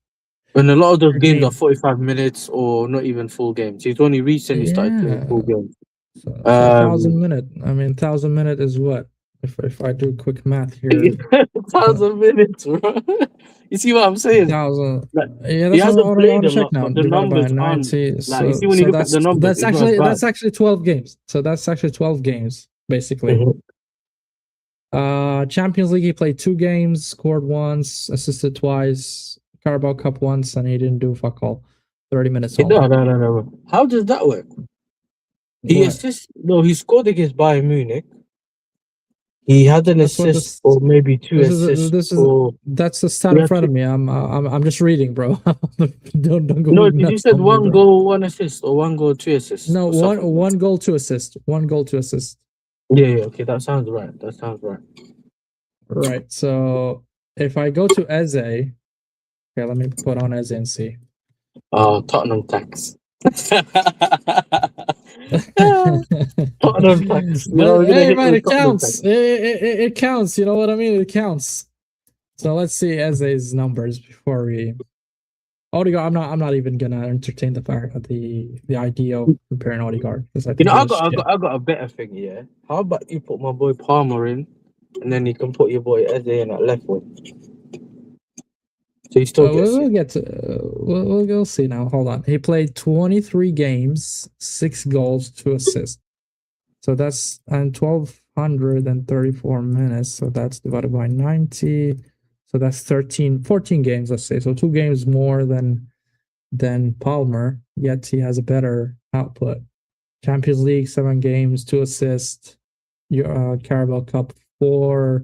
And a lot of those games are 45 minutes or not even full games. He's only recently started playing full games. So 1,000 minutes. I mean, 1,000 minutes is what? If I do quick math here, 1,000 minutes, bro. You see what I'm saying? 1,000. Yeah, he hasn't played a lot, but the numbers aren't. Like, you see when you look at the numbers, that's actually 12 games. So that's actually 12 games, basically. Champions League, he played 2 games, scored once, assisted twice, Carabao Cup once, and he didn't do fuck all. 30 minutes. No. How does that work? He scored against Bayern Munich. He had an assist or maybe 2 assists. That's the stat in front of me. I'm just reading, bro. don't go. No, you said 1 goal, 1 assist, or 1 goal, 2 assists. No, one goal, 2 assists. 1 goal, 2 assists. Yeah. Okay, that sounds right. Right. So if I go to Eze, okay, let me put on Eze and see. Oh, Tottenham tax. Tottenham tax. Hey, man, it counts. It counts. You know what I mean? It counts. So let's see Eze's numbers before we. Odegaard, I'm not even gonna entertain the fact of the idea of comparing Odegaard because I got a better thing. Yeah. How about you put my boy Palmer in, and then you can put your boy Eze in at left wing. So you still we'll get to we'll see now. Hold on. He played 23 games, 6 goals, 2 assists. So that's 1,234 minutes. So that's divided by 90. So that's 14 games, let's say. So 2 games more than Palmer, yet he has a better output. Champions League, 7 games, 2 assists. Carabao Cup, 4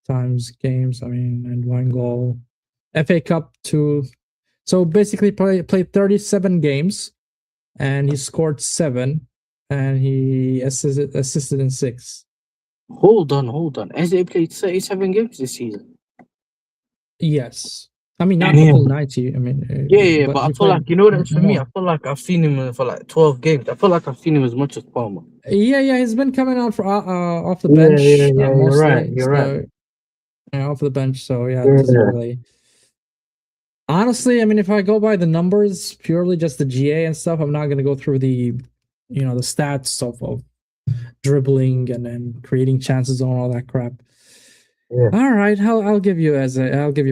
times games, and 1 goal. FA Cup 2. So basically played 37 games and he scored 7 and he assisted in 6. Hold on. Has he played 37 games this season? Yes. I mean, not the full 90. I mean, but I feel like, you know what it's for me? I feel like I've seen him for like 12 games. I feel like I've seen him as much as Palmer. Yeah, he's been coming out off the bench. You're right. Off the bench, so this is really. Honestly, I mean, if I go by the numbers, purely just the GA and stuff, I'm not going to go through the stats of dribbling and creating chances and all that crap. Yeah. All right, I'll give you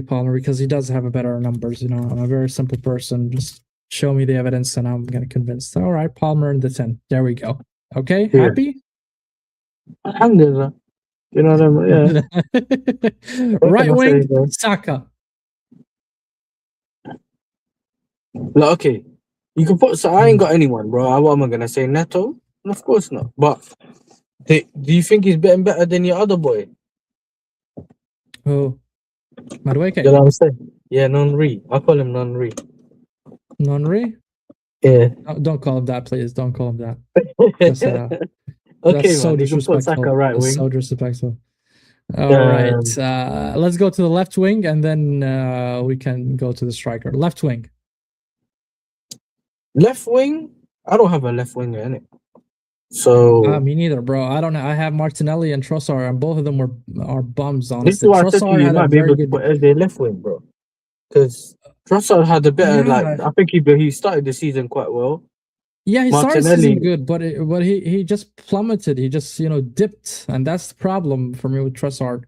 Palmer because he does have a better numbers. I'm a very simple person. Just Show me the evidence, and I'm gonna convince. All right, Palmer in the 10. There we go. Okay, Yeah. happy? Alhamdulillah. You know what I mean? Yeah. What Right can I say, wing, bro? Saka. Like, okay, you can put. So I ain't got anyone, bro. What am I gonna say? Neto? Of course not. But do you think he's better than your other boy? Oh, You Madueke. know what I'm saying? Yeah, Nonri. I call him Nonri. Nonri? Yeah. Don't call him that, please. Don't call him that. That's Okay, so man. You can put Saka disrespectful. right That's wing. so disrespectful. All right. Let's go to the left wing, and then we can go to the striker. Left wing. Left wing. I don't have a left winger in it. So Me neither, bro. I don't know. I have Martinelli and Trossard, and both of them are bums. this is Honestly, why I said to you, Trossard you had a might be very able to put good. Eze left wing, bro. Because Trossard had a better, like, Yeah, I think he started the season quite well. yeah. He started the Martinelli, season good, but he just plummeted. He just dipped, and that's the problem for me with Trossard.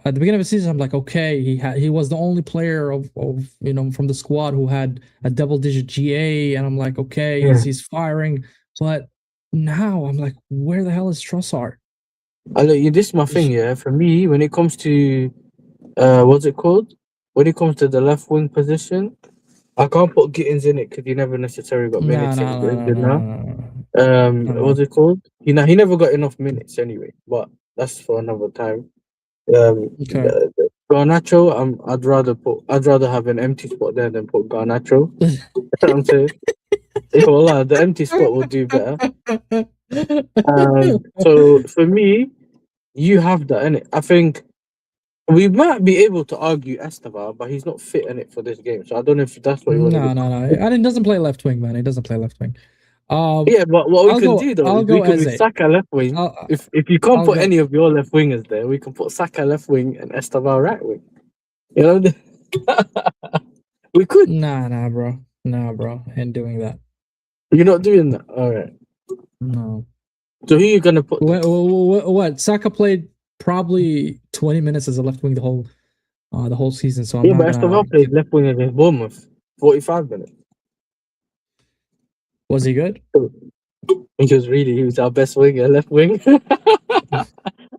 At the beginning of the season, I'm like, okay, he was the only player of from the squad who had a double-digit GA, and I'm like, okay, yeah. he's firing. But now I'm like, where the hell is Trossard? This is my thing, yeah. For me, when it comes to what's it called? When it comes to the left wing position, I can't put Gittins in it because he never necessarily got No, minutes no, in no, no, now. no, no. What's it called? He never got enough minutes anyway, but that's for another time. Okay. Garnacho, I'd rather have an empty spot there than put Garnacho. You know what I'm saying? Yeah, well, the empty spot will do better. So for me, you have that in it. I think we might be able to argue Esteban, but he's not fit in it for this game. So I don't know if that's what you want to do. No. And he doesn't play left wing, man. He doesn't play left wing. Yeah, but what we can do though I'll is we go can be Eze. Saka left wing. I'll, If you can't I'll put go. any of your left wingers there, we can put Saka left wing and Esteban right wing. You know, we could. Nah, bro. Nah, bro. Ain't doing that. You're not doing that. All right. No. So who you gonna put? What? Saka played probably 20 minutes as a left wing the whole season. So I'm Yeah, not but gonna. Esteban played left wing against Bournemouth, 45 minutes. Was he good? He was our best winger, left wing. I'm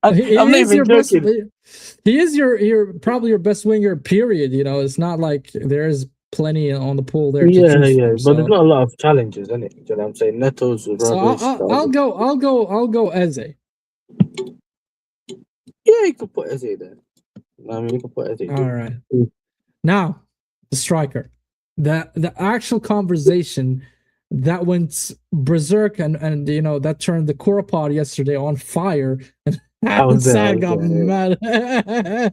not even joking. He is your probably your best winger. Period. You know, it's not like there's plenty on the pool there to choose from. But there's not a lot of challenges, in it? You know what I'm saying? Neto's So rubbish. I'll go Eze. Yeah, you could put Eze there. I mean, you can put Eze. All right. Now the striker, the actual conversation that went berserk and that turned the Corapod yesterday on fire and Sad got mad. Yeah.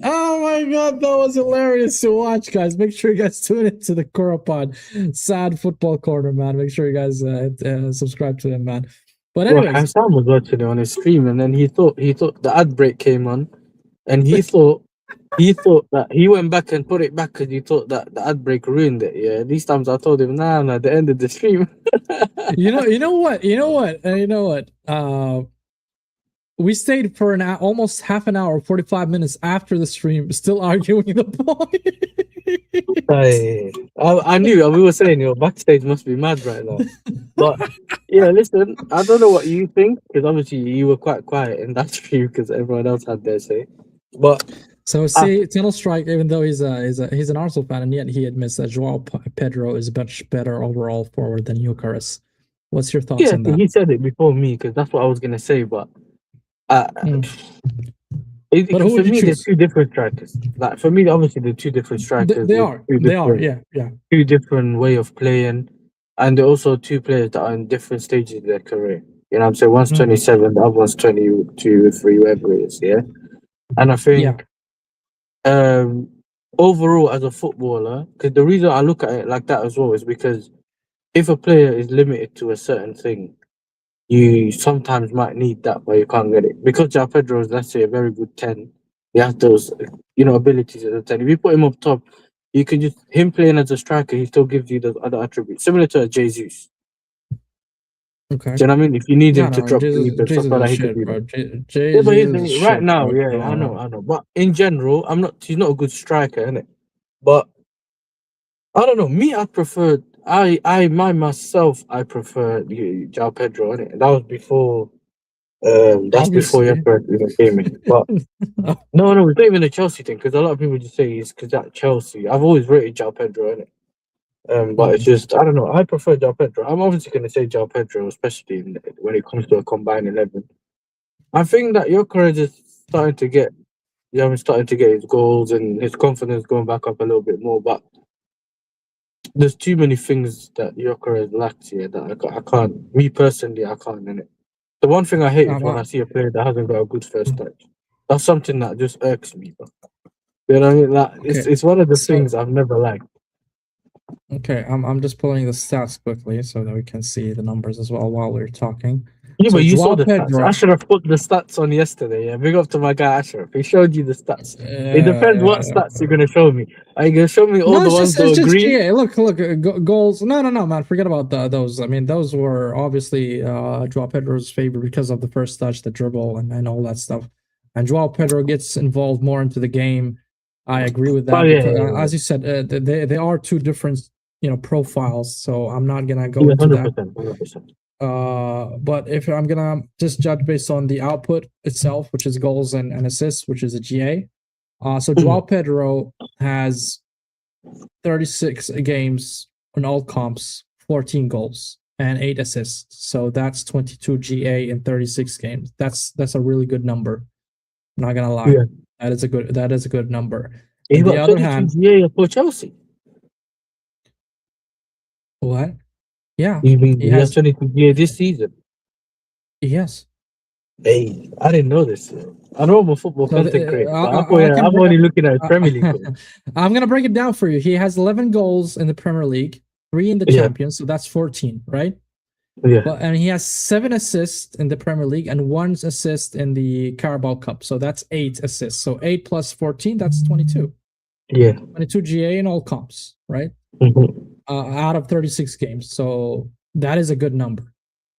Oh my god, that was hilarious to watch, guys. Make sure you guys tune into the Corapod Sad Football Corner, man. Make sure you guys subscribe to them, man. But anyways, Hassan was watching it on his stream, and then he thought the ad break came on, and he thought that he went back and put it back because he thought that the ad break ruined it. Yeah, these times I told him, nah, the end of the stream. you know what? We stayed for almost half an hour, 45 minutes after the stream, still arguing the point. I knew we were saying your backstage must be mad right now. But yeah, listen, I don't know what you think because obviously you were quite quiet in that stream because everyone else had their say. But so see, Tunnel Strike, even though he's an Arsenal fan, and yet he admits that Joao Pedro is much better overall forward than Eucharist. What's your thoughts on that? He said it before me because that's what I was gonna say, but. For me, there's two different strikers. Like for me, obviously, the two different strikers. They are. Yeah. Two different way of playing, and they're also two players that are in different stages of their career. You know what I'm saying? One's 27, the other one's 22, 23, whatever it is. Yeah, and I think, overall, as a footballer, because the reason I look at it like that as well is because if a player is limited to a certain thing, you sometimes might need that, but you can't get it. Because João Pedro is, let's say, a very good 10. He has those, abilities as a 10. If you put him up top, you can just, him playing as a striker, he still gives you those other attributes, similar to a Jesus. Okay. Do you know what I mean? If you need him to drop deep and stuff like that, he could do that. Right now, I know. But in general, he's not a good striker, innit? But I don't know. Me, I prefer. I prefer João Pedro. Innit? That was before. That's before Obviously. Jokeres even came in. But no, it's not even a Chelsea thing because a lot of people just say it's because that Chelsea. I've always rated João Pedro, innit? But it's Mm. just I don't know. I prefer João Pedro. I'm obviously going to say João Pedro, especially when it comes to a combined 11. I think that Jokeres is starting to get. Yeah, he's starting to get his goals and his confidence going back up a little bit more. But there's too many things that Jokeres lacks here that I can't. Me personally, I can't. Innit? The one thing I hate is when I see a player that hasn't got a good first touch. That's something that just irks me. Bro. You know what I mean? Like, Okay. it's one of the So things I've never liked. okay, I'm just pulling the stats quickly so that we can see the numbers as well while we're talking. Yeah, So but you saw Joao the stats. I Pedro. should have put the stats on yesterday. Yeah, big up to my guy Ashraf. He showed you the stats. It depends what stats you're gonna show me. Are you gonna show me all No, the ones that it's are just green? GA. Look, goals. No, man. Forget about those. I mean, those were obviously Joao Pedro's favor because of the first touch, the dribble, and all that stuff. And Joao Pedro gets involved more into the game. I agree with Oh that yeah, because, yeah, as you said, they are two different profiles. So I'm not gonna go yeah, into that. 100%, 100%. But if I'm gonna just judge based on the output itself, which is goals and assists, which is a GA. So Joao Pedro has 36 games on all comps, 14 goals and 8 assists. So that's 22 GA in 36 games. That's a really good number. I'm not gonna lie. Yeah, That is a good number. he On the got other 22 hand, GA for Chelsea. what? Yeah, You mean he he has has 22 GA this season? yes. Hey, I didn't know this. I know I'm a football So content creator, but I can I'm only looking at Premier League uh, goals. I'm gonna break it down for you. He has 11 goals in the Premier League, 3 in the Yeah, Champions, so that's 14, right? yeah, But and he has 7 assists in the Premier League and 1 assist in the Carabao Cup. So that's 8 assists. So 8 plus 14, that's 22. yeah. 22 GA in all comps, right? Mhm. Out of 36 games. So that is a good number.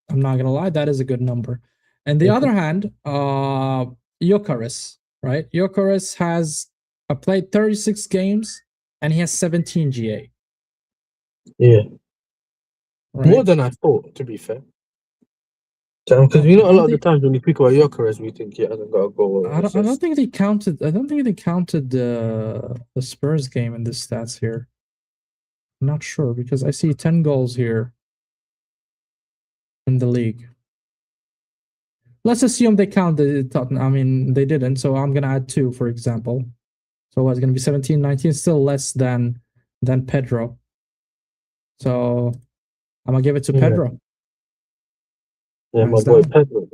I'm not gonna lie, that is a good number. And the other hand, Jokeres, right? Jokeres has played 36 games and he has 17 GA, Yeah, more right? than I thought, to be fair. Because I you know, a lot think of the times when you speak about Jokeres, we think he hasn't got a goal or an I don't assist. think they counted. I don't think they counted the Spurs game in the stats here. I'm not sure because I see 10 goals here in the league. Let's assume they counted Tottenham. I mean, they didn't, so I'm gonna add 2, for example. So it's gonna be 17, 19, still less than Pedro. So I'm gonna give it to Yeah, Pedro. yeah, my Hands boy down. Pedro.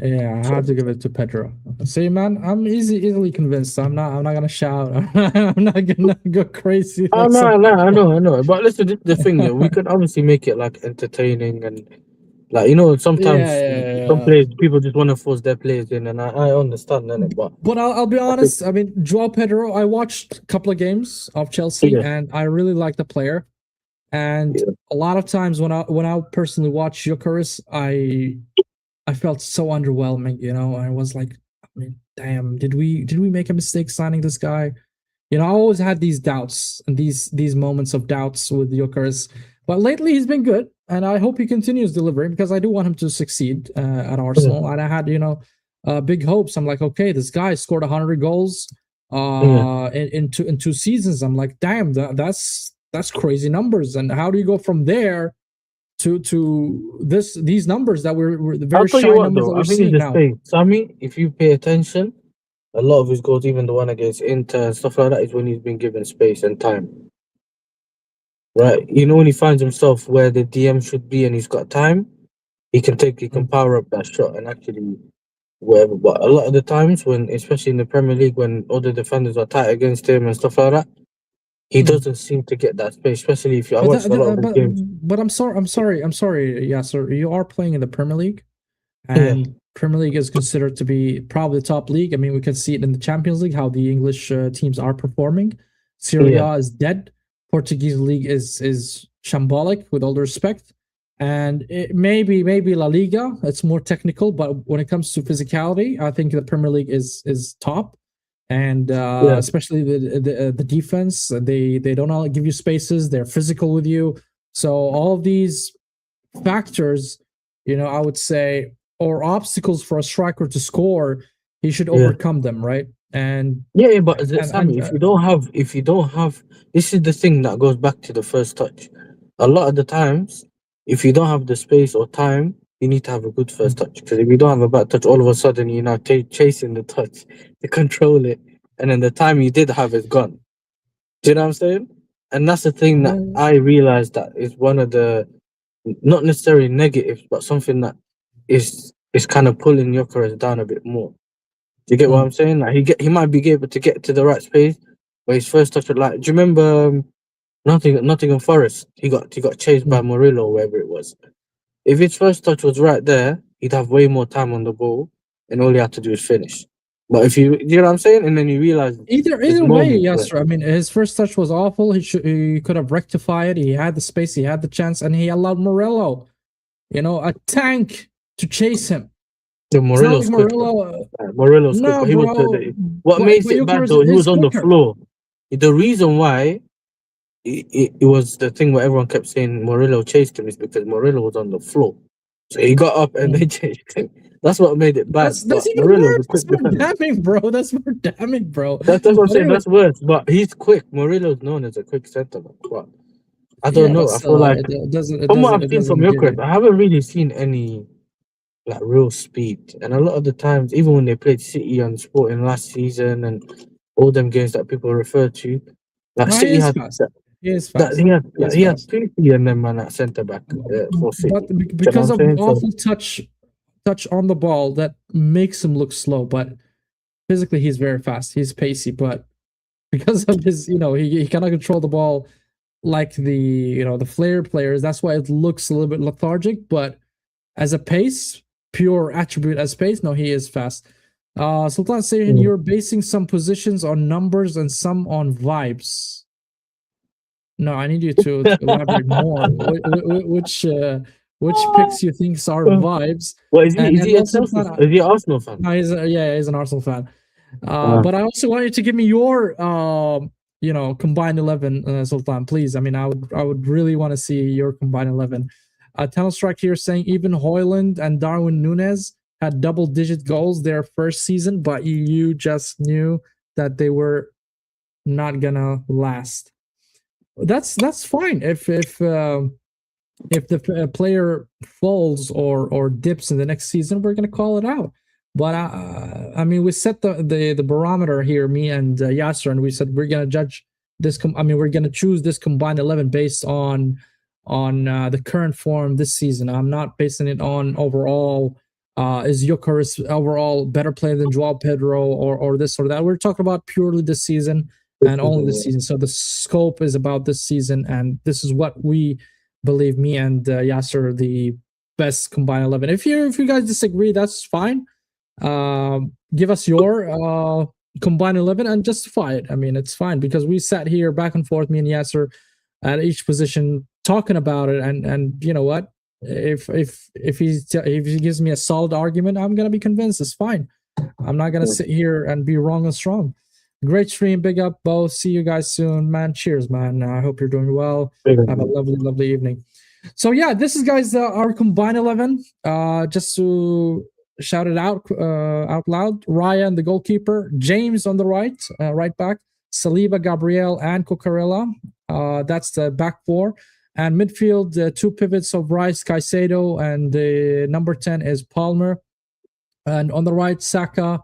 Yeah, I had to give it to Pedro. See, man, I'm easily convinced. I'm not gonna shout. I'm not gonna go crazy Oh like no, some no, I people. know, I know. But listen, this is the thing, yeah. We could obviously make it like entertaining and like Yeah, sometimes yeah, some yeah. players people just want to force their players in, and I understand that. But But I'll be I think honest. I mean, Joao Pedro. I watched a couple of games of Chelsea, yeah, and I really like the player. And yeah. a lot of times when I personally watch Jokeres, I felt so underwhelming. I was like, I mean, damn, did we make a mistake signing this guy? I always had these doubts and these moments of doubts with Jokeres. But lately, he's been good, and I hope he continues delivering because I do want him to succeed at Yeah, Arsenal. And I had big hopes. I'm like, okay, this guy scored 100 goals yeah. in 2 seasons. I'm like, damn, that's crazy numbers. And how do you go from there to these numbers that we're the I'll very tell you shy what numbers though, that I we're think it's seeing the now? same. Sammy, if you pay attention, a lot of his goals, even the one against Inter and stuff like that, is when he's been given space and time. Right? When he finds himself where the DM should be and he's got time, he can Mm, power up that shot and actually whatever. But a lot of the times when, especially in the Premier League, when other defenders are tight against him and stuff like that, he mm. doesn't seem to get that space. Especially if I But watched a lot of his games. but I'm sorry. Yeah, sir, you are playing in the Premier League, Yeah, and Premier League is considered to be probably the top league. I mean, we can see it in the Champions League how the English teams are performing. Serie yeah, A is dead. Portuguese league is shambolic, with all the respect. And maybe La Liga, it's more technical, but when it comes to physicality, I think the Premier League is top. and Yeah. especially the defense. They don't all give you spaces. They're physical with you. So all of these factors, I would say, or obstacles for a striker to score, he should Yeah. overcome them, right? And Yeah, but and, Sammy, and if you don't have, this is the thing that goes back to the first touch. A lot of the times, if you don't have the space or time, you need to have a good first touch. Because if you don't have a bad touch, all of a sudden you're now chasing the touch to control it, and then the time you did have is gone. Do you know what I'm saying? And that's the thing that uh, I realized that is one of the not necessarily negatives, but something that is kind of pulling Jokeres down a bit more. Do you get what mm, I'm saying? Like he might be able to get to the right space, but his first touch, like, do you remember Nottingham Forest? He got chased by mm. Murillo or wherever it was. If his first touch was right there, he'd have way more time on the ball, and all he had to do is finish. But if you know what I'm saying, and then you realize there's Either way, moments where yes. I mean, his first touch was awful. He could have rectified. He had the space. He had the chance, and he allowed Morello, a tank, to chase him. the It's not like Murillo's quick, though. Morello. Murillo's quick, No, but he was bro. what makes But it bad Jokeres though. He is was on the quicker. floor. The reason why it was the thing where everyone kept saying Murillo chased him is because Murillo was on the floor. So he got up and they Mm. chased him. That's what made it bad. That's But even Murillo's worse. a quick That's more defender. damning, bro. That's more damning, bro. That's what I'm But saying. anyway, That's worse. But he's quick. Murillo's known as a quick centre back. But I don't yeah, but know. I feel still, like it doesn't. It from what doesn't. I've It seen from doesn't give Jokeres, you. I haven't really seen any like real speed. And a lot of the times, even when they played City and Sporting last season and all them games that people refer to, like No, he City is had fast. He is that fast. He is he had fast. 50 and them man at centre back for But City. Do you know what because I'm of saying? So awful touch on the ball, that makes him look slow. But physically, he's very fast. He's pacey. But because of his, he cannot control the ball like the flair players. That's why it looks a little bit lethargic. But as a pace, pure attribute as pace, no, he is fast. Sultan saying mm. you're basing some positions on numbers and some on vibes. No, I need you to elaborate more. Which picks you think are vibes, What is and he a also Chelsea? Is he an Arsenal fan? no, he's an Arsenal fan. Uh, But I also want you to give me your combined 11, Sultan, please. I mean, I would really want to see your combined 11. Tunnel Strike here saying even Hoyland and Darwin Nunez had double-digit goals their first season, but you just knew that they were not gonna last. That's fine if the player falls or dips in the next season, we're gonna call it out. But I mean, we set the barometer here, me and Yasser, and we said we're gonna judge this. We're gonna choose this combined 11 based on the current form this season. I'm not basing it on overall. Is Jokeres overall better player than Joao Pedro or this or that? We're talking about purely this season and only this season. So the scope is about this season, and this is what we believe, me and Yasser, the best combined 11. If you guys disagree, that's fine. Give us your combined 11 and justify it. I mean, it's fine because we sat here back and forth, me and Yasser, at each position talking about it, and you know what? If he gives me a solid argument, I'm gonna be convinced. It's fine. I'm not gonna sit here and be wrong and strong. Great stream. Big up both. See you guys soon, man. Cheers, man. I hope you're doing well. Have a lovely, lovely evening. So yeah, this is guys our combined 11. Just to shout it out loud. Ryan, the goalkeeper. James on the right back. Saliba, Gabriel, and Cucurella. That's the back four. And midfield, two pivots of Rice, Caicedo, and the number 10 is Palmer. And on the right, Saka,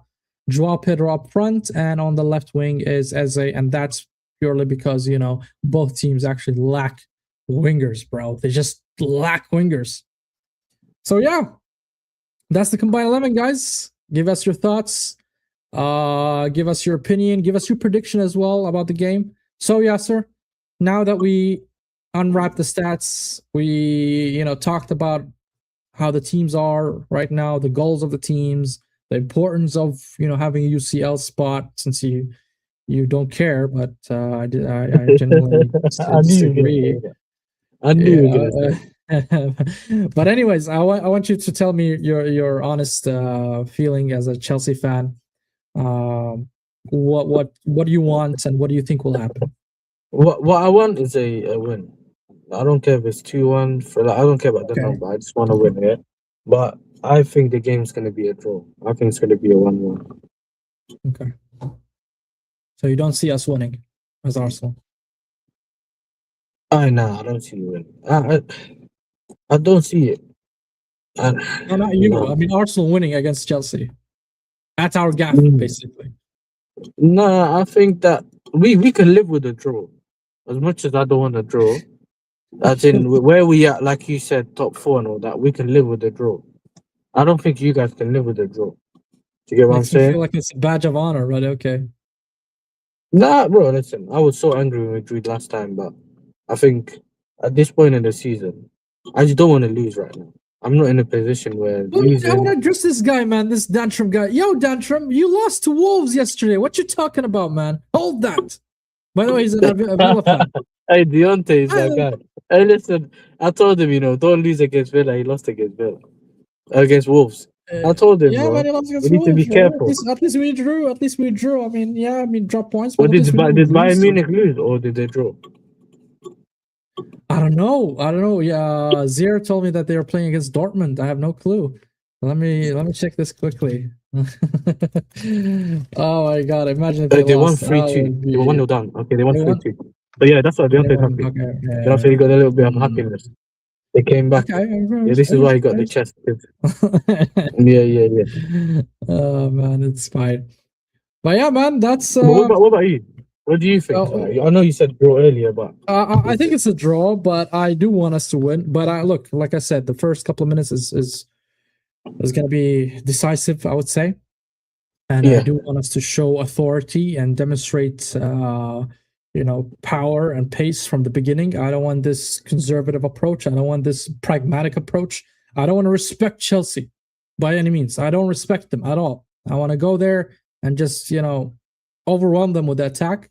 Joao Pedro up front, and on the left wing is Eze, and that's purely because both teams actually lack wingers, bro. They just lack wingers. So yeah, that's the combined 11, guys. Give us your thoughts. Give us your opinion. Give us your prediction as well about the game. So Yasser, now that we unwrapped the stats, we talked about how the teams are right now, the goals of the teams, the importance of having a UCL spot, since you don't care, but I genuinely I knew you were gonna disagree. say that. I knew you were gonna say that. But anyways, I want you to tell me your honest feeling as a Chelsea fan. what do you want and what do you think will happen? What I want is a win. I don't care if it's 2-1 for like, I don't care about the Okay. number. I just want to win here. But I think the game's gonna be a draw. I think it's gonna be a 1-1. Okay. So you don't see us winning as Arsenal. I don't see you win. I don't see it. I, No, not you. I mean Arsenal winning against Chelsea. At our gaff, Mm. basically. No, I think that we can live with a draw. As much as I don't want a draw, as in where we at, like you said, top four and all that, we can live with a draw. I don't think you guys can live with a draw. Do you get what I'm Makes me feel saying? like it's a badge of honor, but okay. Nah, bro, listen, I was so angry when we drew last time, but I think at this point in the season, I just don't want to lose right now. I'm not in a position where Well, I want to losing. address this guy, man. This Dantrum guy. Yo, Dantrum, you lost to Wolves yesterday. What you talking about, man? Hold that. By the way, he's a Villa fan. Hey, Deontay is that guy. Hey, listen, I told him, don't lose against Villa. He lost against Villa, against Wolves. I told him, Yeah, bro, man, he lost we against need to be Wolves, bro. careful. At least we drew. At least we drew. I mean, yeah, I mean, drop points, Or but at least we didn't did Bayern lose. Munich lose or did they draw? I don't know. I don't know. Yeah, Zier told me that they were playing against Dortmund. I have no clue. Let me check this quickly. Oh my god! Imagine if they They won lost. That 3-2. would They were be 1-0 down. Okay, they won they won. 3-2. So yeah, that's why They Deontay's won. happy. Okay. So he got a little bit of Mm, happiness. They came back. okay. Yeah, this is why he got the chest. Yeah. Oh man, it's fine. But yeah, man, that's But what about you? What do you think? well, I know you said draw earlier, but I think it's a draw, but I do want us to win. But I look, like I said, the first couple of minutes is going to be decisive, I would say. And I yeah. do want us to show authority and demonstrate, power and pace from the beginning. I don't want this conservative approach. I don't want this pragmatic approach. I don't want to respect Chelsea by any means. I don't respect them at all. I want to go there and just, overwhelm them with the attack,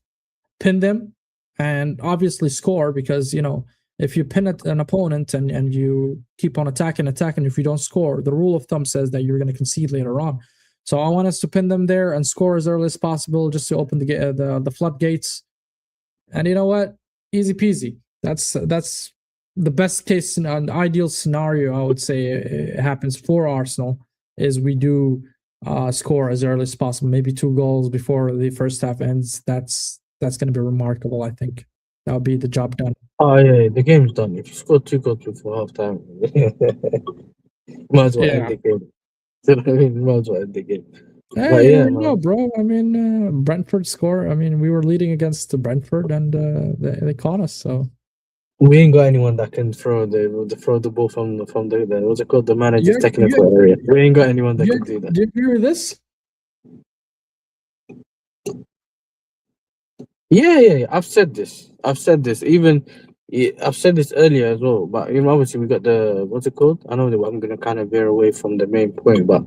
pin them, and obviously score because, if you pin an opponent and you keep on attacking, if you don't score, the rule of thumb says that you're going to concede later on. So I want us to pin them there and score as early as possible, just to open the floodgates. And you know what? Easy peasy. That's the best case and ideal scenario. I would say it happens for Arsenal is we do score as early as possible, maybe 2 goals before the first half ends. That's going to be remarkable. I think that'll be the job done. Oh yeah, the game's done. If you score 2 goals before half time, might as well end Yeah. the game. You know what I mean? Might as well end the game. Hey, But you yeah, never know, man. bro. I mean, Brentford score. I mean, we were leading against Brentford, and they caught us. So We ain't got anyone that can throw the ball from the what's it called, the manager's technical area. We ain't got anyone that can do that. Do you agree with this? Yeah. I've said this. Even I've said this earlier as well. But obviously we got the what's it called? I know that I'm gonna kind of veer away from the main point, but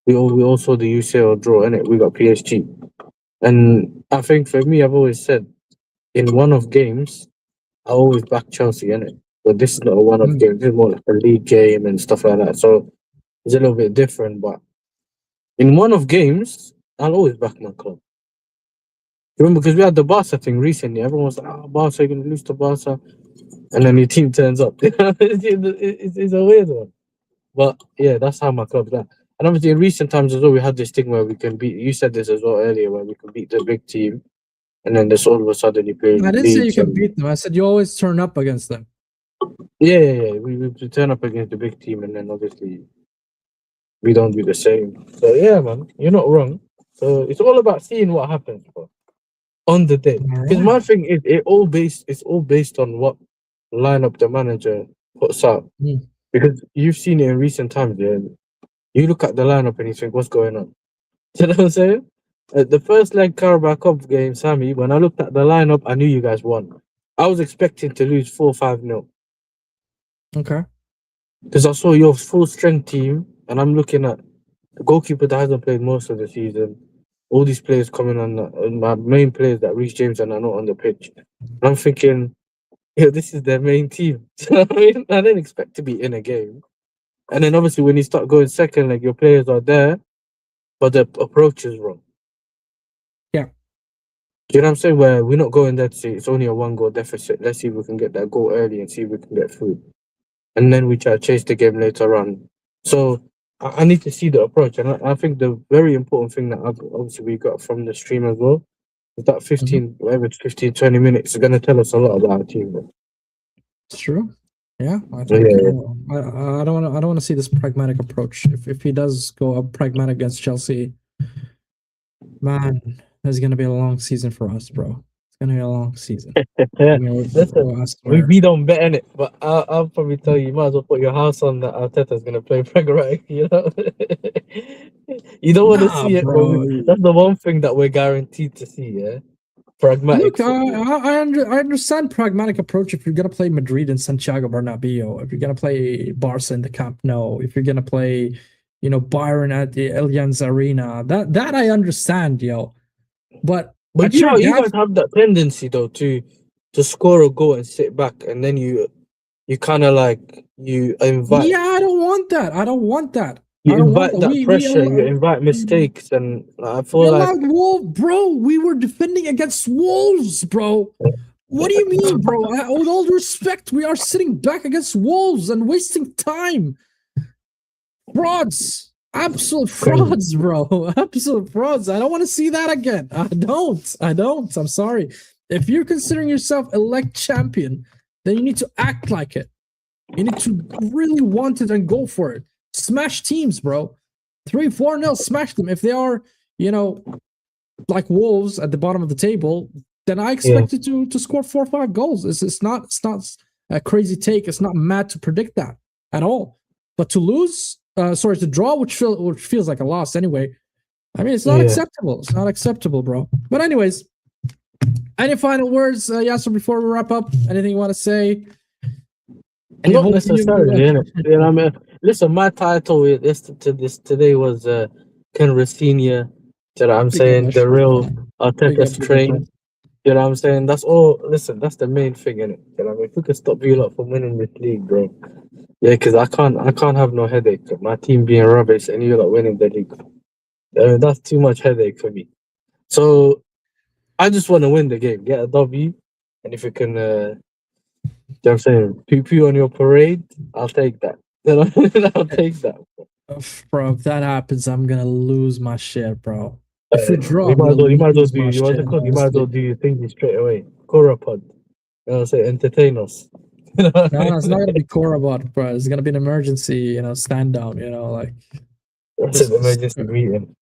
we also the UCL draw in it. We got PSG, and I think for me, I've always said in one-off games, I always back Chelsea in it. But this is not a one-off game. This is more like a league game and stuff like that. So it's a little bit different. But in one-off games, I'll always back my club. Remember, because we had the Barca thing recently. Everyone was like, "Oh, Barca, you're gonna lose to Barca," and then your team turns up. It's a weird one. But yeah, that's how my club's done. And obviously, in recent times as well, we had this thing where we can beat. You said this as well earlier, where we can beat the big team, and then this all of a sudden you play I didn't say you Leeds. can And beat them. I said you always turn up against them. yeah. We turn up against the big team, and then obviously we don't do the same. So yeah, man, you're not wrong. So it's all about seeing what happens, bro, on the day. All Because right. my thing is, it's all based on what lineup the manager puts out. Mm. Because you've seen it in recent times, yeah. You look at the lineup and you think, what's going on? Do you know what I'm saying? The first leg Carabao Cup game, Sammy, when I looked at the lineup, I knew you guys won. I was expecting to lose 4-5-0 Okay. because I saw your full strength team, and I'm looking at the goalkeeper that hasn't played most of the season. All these players coming on my main players that Reece James and are not on the pitch. And I'm thinking, yeah, this is their main team. Do you know what I mean? I didn't expect to be in a game. And then obviously when you start going second, like your players are there, but the approach is wrong. Yeah. Do you know what I'm saying? Where we're not going there to say it's only a 1 goal deficit. Let's see if we can get that goal early and see if we can get through. And then we try to chase the game later on. So I need to see the approach. And I think the very important thing that obviously we got from the stream as well is that 15, whatever it's 15, 20 minutes is going to tell us a lot about our team. Bro. It's true. Yeah, I think Yeah. I don't want to see this pragmatic approach. If he does go up pragmatic against Chelsea, man, there's gonna be a long season for us, bro. It's gonna be a long season. I mean, Listen, I swear. we don't bet in it, but I'll probably tell you, you might as well put your house on that Arteta's going to play pragmatic, you know? You don't want to Nah, see it, bro. but that's the one thing that we're guaranteed to see, yeah? Pragmatic. Look, football. I understand pragmatic approach if you're gonna play Madrid in Santiago Bernabeu, if you're gonna play Barca in the Camp Nou, if you're gonna play, Bayern at the Allianz Arena. That I understand, yo. But But you guys have that tendency though to score a goal and sit back, and then you kind of like you invite. Yeah, I don't want that. I don't want that. You I don't invite want that pressure. You invite mistakes, and I we feel like allowed Wolves, bro. We were defending against Wolves, bro. What do you mean, bro? With all due respect, we are sitting back against Wolves and wasting time. Frauds. Absolute frauds, bro. Absolute frauds. I don't want to see that again. I don't. I'm sorry. If you're considering yourself elect champion, then you need to act like it. You need to really want it and go for it. Smash teams, bro. 3-4-0, smash them. If they are, like Wolves at the bottom of the table, then I expect it to score 4 or 5 goals. It's not a crazy take. It's not mad to predict that at all. But to lose, to draw, which feels like a loss anyway. I mean, it's not acceptable. It's not acceptable, bro. But anyways, any final words, Yasser, before we wrap up? Anything you want to say? Not necessarily, innit? You know what I mean? Listen, my title today was Ken Rafinha. You know what I'm saying? The real Arteta strain. You know what I'm saying? That's all. Listen, that's the main thing, innit? You know what I mean? If we could stop you lot from winning this league, bro. Yeah, because I can't have no headache. My team being rubbish and you lot winning the league. That's too much headache for me. So I just want to win the game, get a W, and if you can, you know what I'm saying, poo on your parade, I'll take that. I'll take that. Bro, if that happens, I'm gonna lose my shit, bro. If we draw, you might as well do your thingy straight away. Corapod. You know what I'm saying? Entertain us. No, it's not gonna be Corabot, bro. It's gonna be an emergency, stand down, like That's an emergency meeting.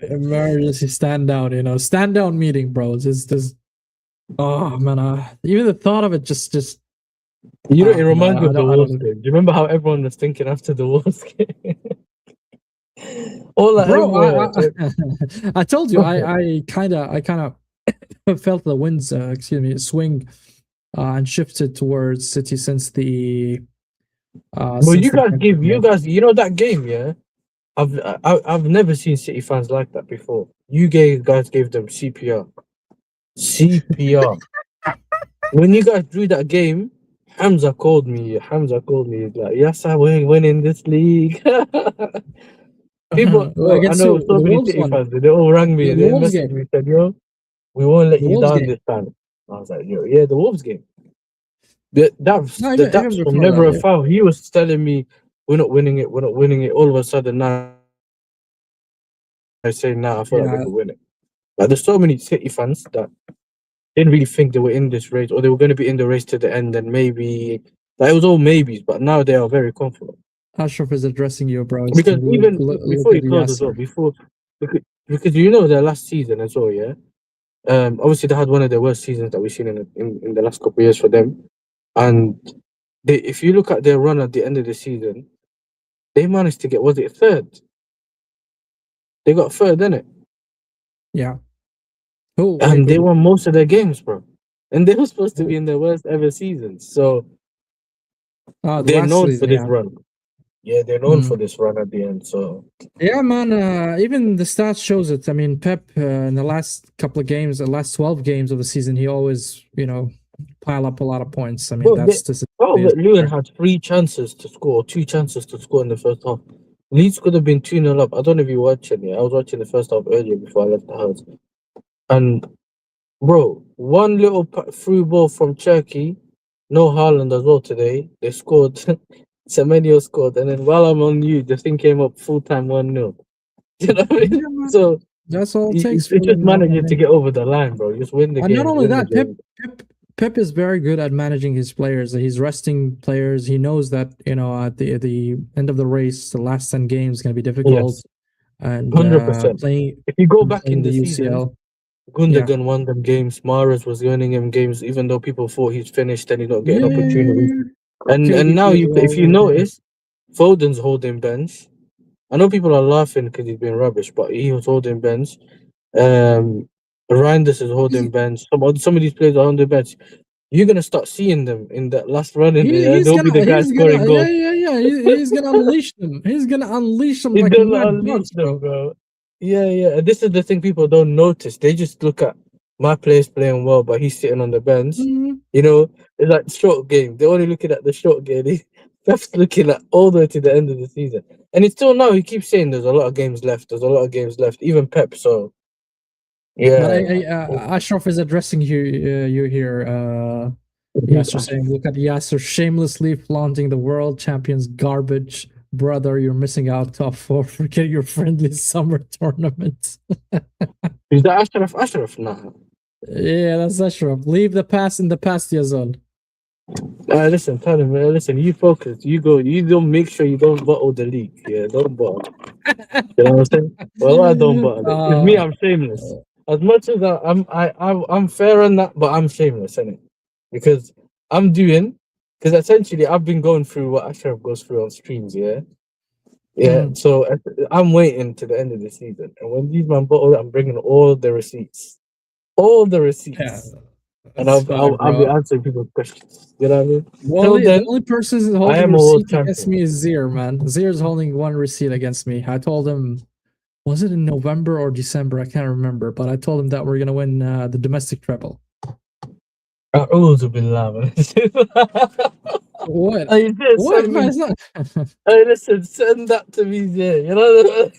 emergency stand down meeting, bro. Just oh man, even the thought of it just it reminds me of the Wolves game. Do you remember how everyone was thinking after the Wolves game? I told you, I kind of felt the winds, swing and shifted towards City since the. Well, you guys, that game, yeah. I've never seen City fans like that before. You guys gave them CPR. When you guys drew that game, Hamza called me. He's like, "Yes, we're winning this league." People, I know so many City fans. They all rang me. They messaged me, said, "Yo, we won't let you down this time." I was like, "Yo, yeah, the Wolves game." That's from never a foul. He was telling me, "We're not winning it. We're not winning it." All of a sudden, now I say, "Now I feel like we could win it." Like, there's so many City fans that didn't really think they were in this race, or they were going to be in the race to the end, and maybe it was all maybes. But now they are very confident. Ashraf is addressing you, bro. Because even before you close as well, because their last season as well, yeah. Obviously they had one of the worst seasons that we've seen in the last couple of years for them, and if you look at their run at the end of the season, they managed to get, was it third? They got third, didn't it? Yeah. And they won most of their games, bro. And they were supposed to be in their worst ever season. So they're known for this run. Yeah, they're known for this run at the end. So yeah, man. Even the stats shows it. I mean, Pep in the last couple of games, the last 12 games of the season, he always, pile up a lot of points. I mean, that's just. Lewin had 3 chances to score, 2 chances to score in the first half. Leeds could have been 2-0 up. I don't know if you were watching it. I was watching the first half earlier before I left the house. And bro, one little through ball from Turkey, no Haaland as well today. They scored. Semenyo scored, and then while I'm on you, the thing came up full time 1-0. You know what I mean? Yeah, man. So That's all it takes for it's just you know. I managing to mean, get over the line, bro. Just win the and not games, only win the that, Pep, games. Pep Pep is very good at managing his players. He's resting players. He knows that at the end of the race, the last 10 games is going to be difficult, Yes, and 100%. playing If you go back in playing the the season, UCL. Yeah, Gundogan won them games. Mahrez was winning him games, even though people thought he's finished and he's not getting yeah, yeah, yeah, opportunities. yeah. And now KDB as if well. you Yeah, yeah. notice, Foden's holding bench. I know people are laughing because he's been rubbish, but he was holding bench. Um, Reinders is holding He, bench. Some of these players are on the bench. You're gonna start seeing them in that last run in there, and they'll be the guy he's scoring gonna yeah goals. yeah yeah he's gonna unleash them. He's gonna unleash them He's like gonna mad unleash dogs, them, bro. bro. Yeah, yeah. And this is the thing people don't notice. They just look at my player's playing well, but he's sitting on the bench. Mhm. You know, it's like short game. They're only looking at the short game. Pep's looking at all the way to the end of the season. And it's still now he keeps saying there's a lot of games left. There's a lot of games left. Even Pep. So But yeah, man. Ashraf is addressing you here. Yasser saying, "Look at Yasser shamelessly flaunting the world champions garbage, brother. You're missing out top four. Forget your friendly summer tournament." Is that Ashraf? Ashraf? Nah. Yeah, that's Ashraf. Leave the past in the past, Yazol. Listen, tell him, listen, you focus. You go. You don't make sure you don't bottle the league. Yeah, don't bottle. You know what I'm saying? Well, I don't bottle it. It's me. I'm shameless. As much as I'm fair on that, but I'm shameless, innit? Because I'm doing. Because essentially, I've been going through what Ashraf goes through on streams. Yeah, yeah. Mm, So I'm waiting to the end of the season, and when these man bottle, I'm bringing all the yeah, receipts, and that's fine, I'll be bro. answering people's questions. You know what I mean? Well, Till the then, only person who's I holding am a world receipt against champion. me is Zir, man. Zir's holding one receipt against me. I told him, was it in November or December? I can't remember, but I told him that we're gonna win the domestic treble. أعوذ بالله من What? I did What? send Man, me. it's not. Hey, listen, send that to me there. You know.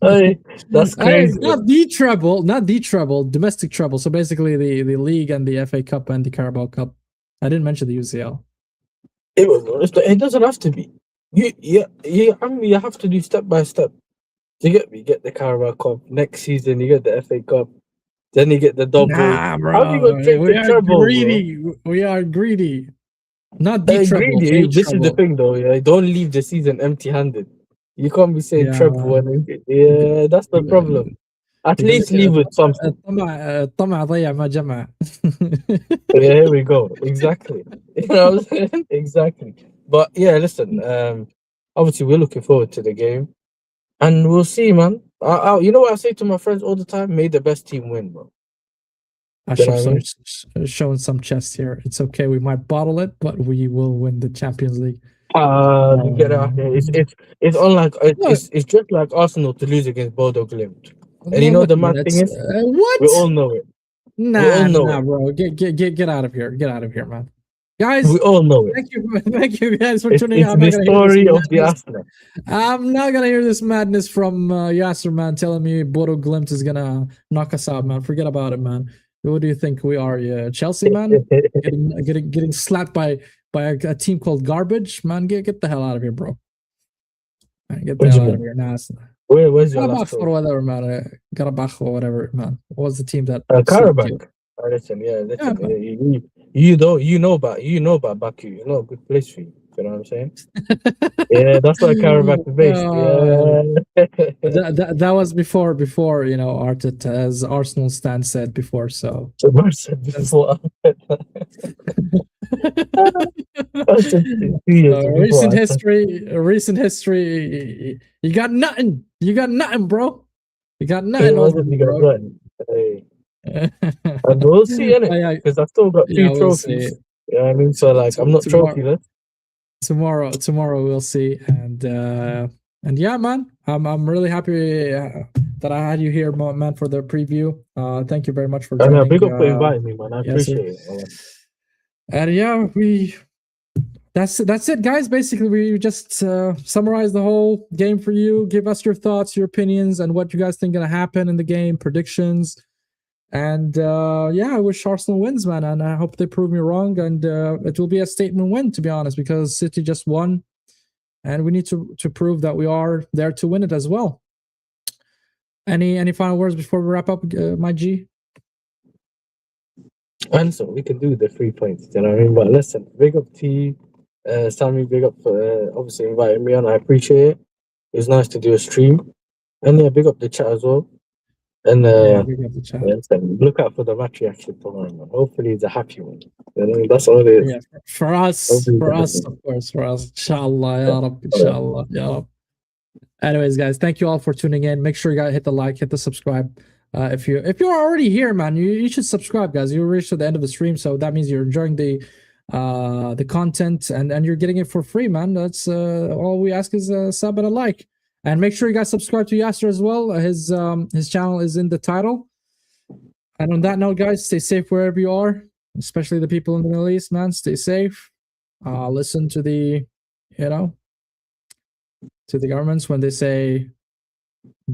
Hey, that's crazy. Not the treble, not the treble, domestic treble. So basically, the league and the FA Cup and the Carabao Cup. I didn't mention the UCL. It doesn't have to be. I mean, you have to do step by step. You get me. You get the Carabao Cup next season. You get the FA Cup. Then you get the double. Nah, How do you go bro. straight We to are treble, bro? greedy. We are greedy. Not the treble, Greedy. a This is the treble. thing, though. Yeah, don't leave the season empty-handed. You can't be saying Yeah, treble. Yeah, that's the problem. At يقول least لك leave with something. الطمع ضيع ما جمع. Yeah, here we go. Exactly. You know what I'm saying? Exactly. But yeah, listen. Obviously we're looking forward to the game, and we'll see, man. You know what I say to my friends all the time? May the best team win, bro. You know Ashraf what I mean? showing some chest here. It's okay. We might bottle it, but we will win the Champions League. Get out here. It's unlike Look, it's just like Arsenal to lose against Bodo Glimt. And you know look, the man. mad thing It's is, we all what? know it. We all Nah, know it. bro. Get out of here. Get out of here, man. Guys, We all know it. thank you guys for tuning in. It's I'm not the gonna hear this story of the madness. Arsenal. I'm not gonna hear this madness from Yasser, man, telling me Bodo Glimt is gonna knock us out, man. Forget about it, man. What do you think we are? Yeah, Chelsea, man, getting slapped by a team called Garbage, man. Get the hell out of here, bro. Man, get the What you hell out of mean? here. Nah, Where's your last Karabakh or goal? whatever, man. Karabakh or whatever, man. What was the team that slapped you? Karabakh. Listen, Yeah, listen. man. You know about Baku. You know a good place for you. You know what I'm saying? Yeah, that's why Karabakh is based. Yeah. That was before Arteta, as Arsenal stand said before. So So I said before. I said 2 years before. recent history. You got nothing. You got nothing, bro. You got nothing It over wasn't me, you guys bro. run. Hey. And we'll see in it Yeah, because I've still got yeah, two we'll see. trophies. You know what I mean? So like I'm not Tomorrow, trophyless. tomorrow we'll see. And yeah, man, I'm really happy that I had you here, man, for the preview. Thank you very much for And joining. big up for inviting me, man. I Yes, sir. appreciate it. And yeah, That's it, guys. Basically, we just summarize the whole game for you. Give us your thoughts, your opinions, and what you guys think gonna happen in the game, predictions. And yeah, I wish Arsenal wins, man, and I hope they prove me wrong. And it will be a statement win, to be honest, because City just won, and we need to prove that we are there to win it as well. Any final words before we wrap up, my G? And so we can do the 3 points, you know what I mean? But listen, big up to you, Sammy, big up for obviously inviting me on. I appreciate it. It was nice to do a stream. And yeah, big up the chat as well. And We got the chat. yeah, so look out for the match reaction tomorrow, man. Hopefully it's a happy one. You know, that's all it is. Yeah, for us, Hopefully it's a happy of course, for us. Inshallah, one. ya Rab, inshallah, ya Rab. Anyways, guys, thank you all for tuning in. Make sure you guys hit the like, hit the subscribe. If you're already here, man, you should subscribe, guys. You reached to the end of the stream, so that means you're enjoying the content and you're getting it for free, man. That's all we ask is a sub and a like. And make sure you guys subscribe to Yasser as well. His channel is in the title. And on that note, guys, stay safe wherever you are, especially the people in the Middle East, man. Stay safe. Listen to the, to the governments when they say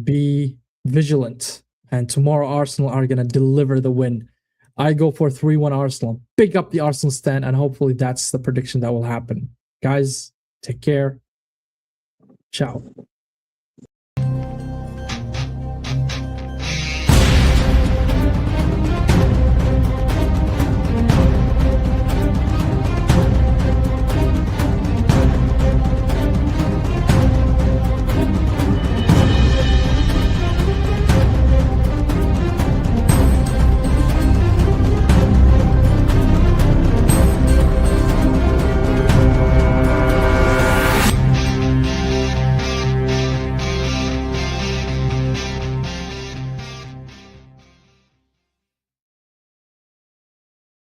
be vigilant. And tomorrow Arsenal are going to deliver the win. I go for 3-1 Arsenal. Pick up the Arsenal stand, and hopefully that's the prediction that will happen. Guys, take care. Ciao.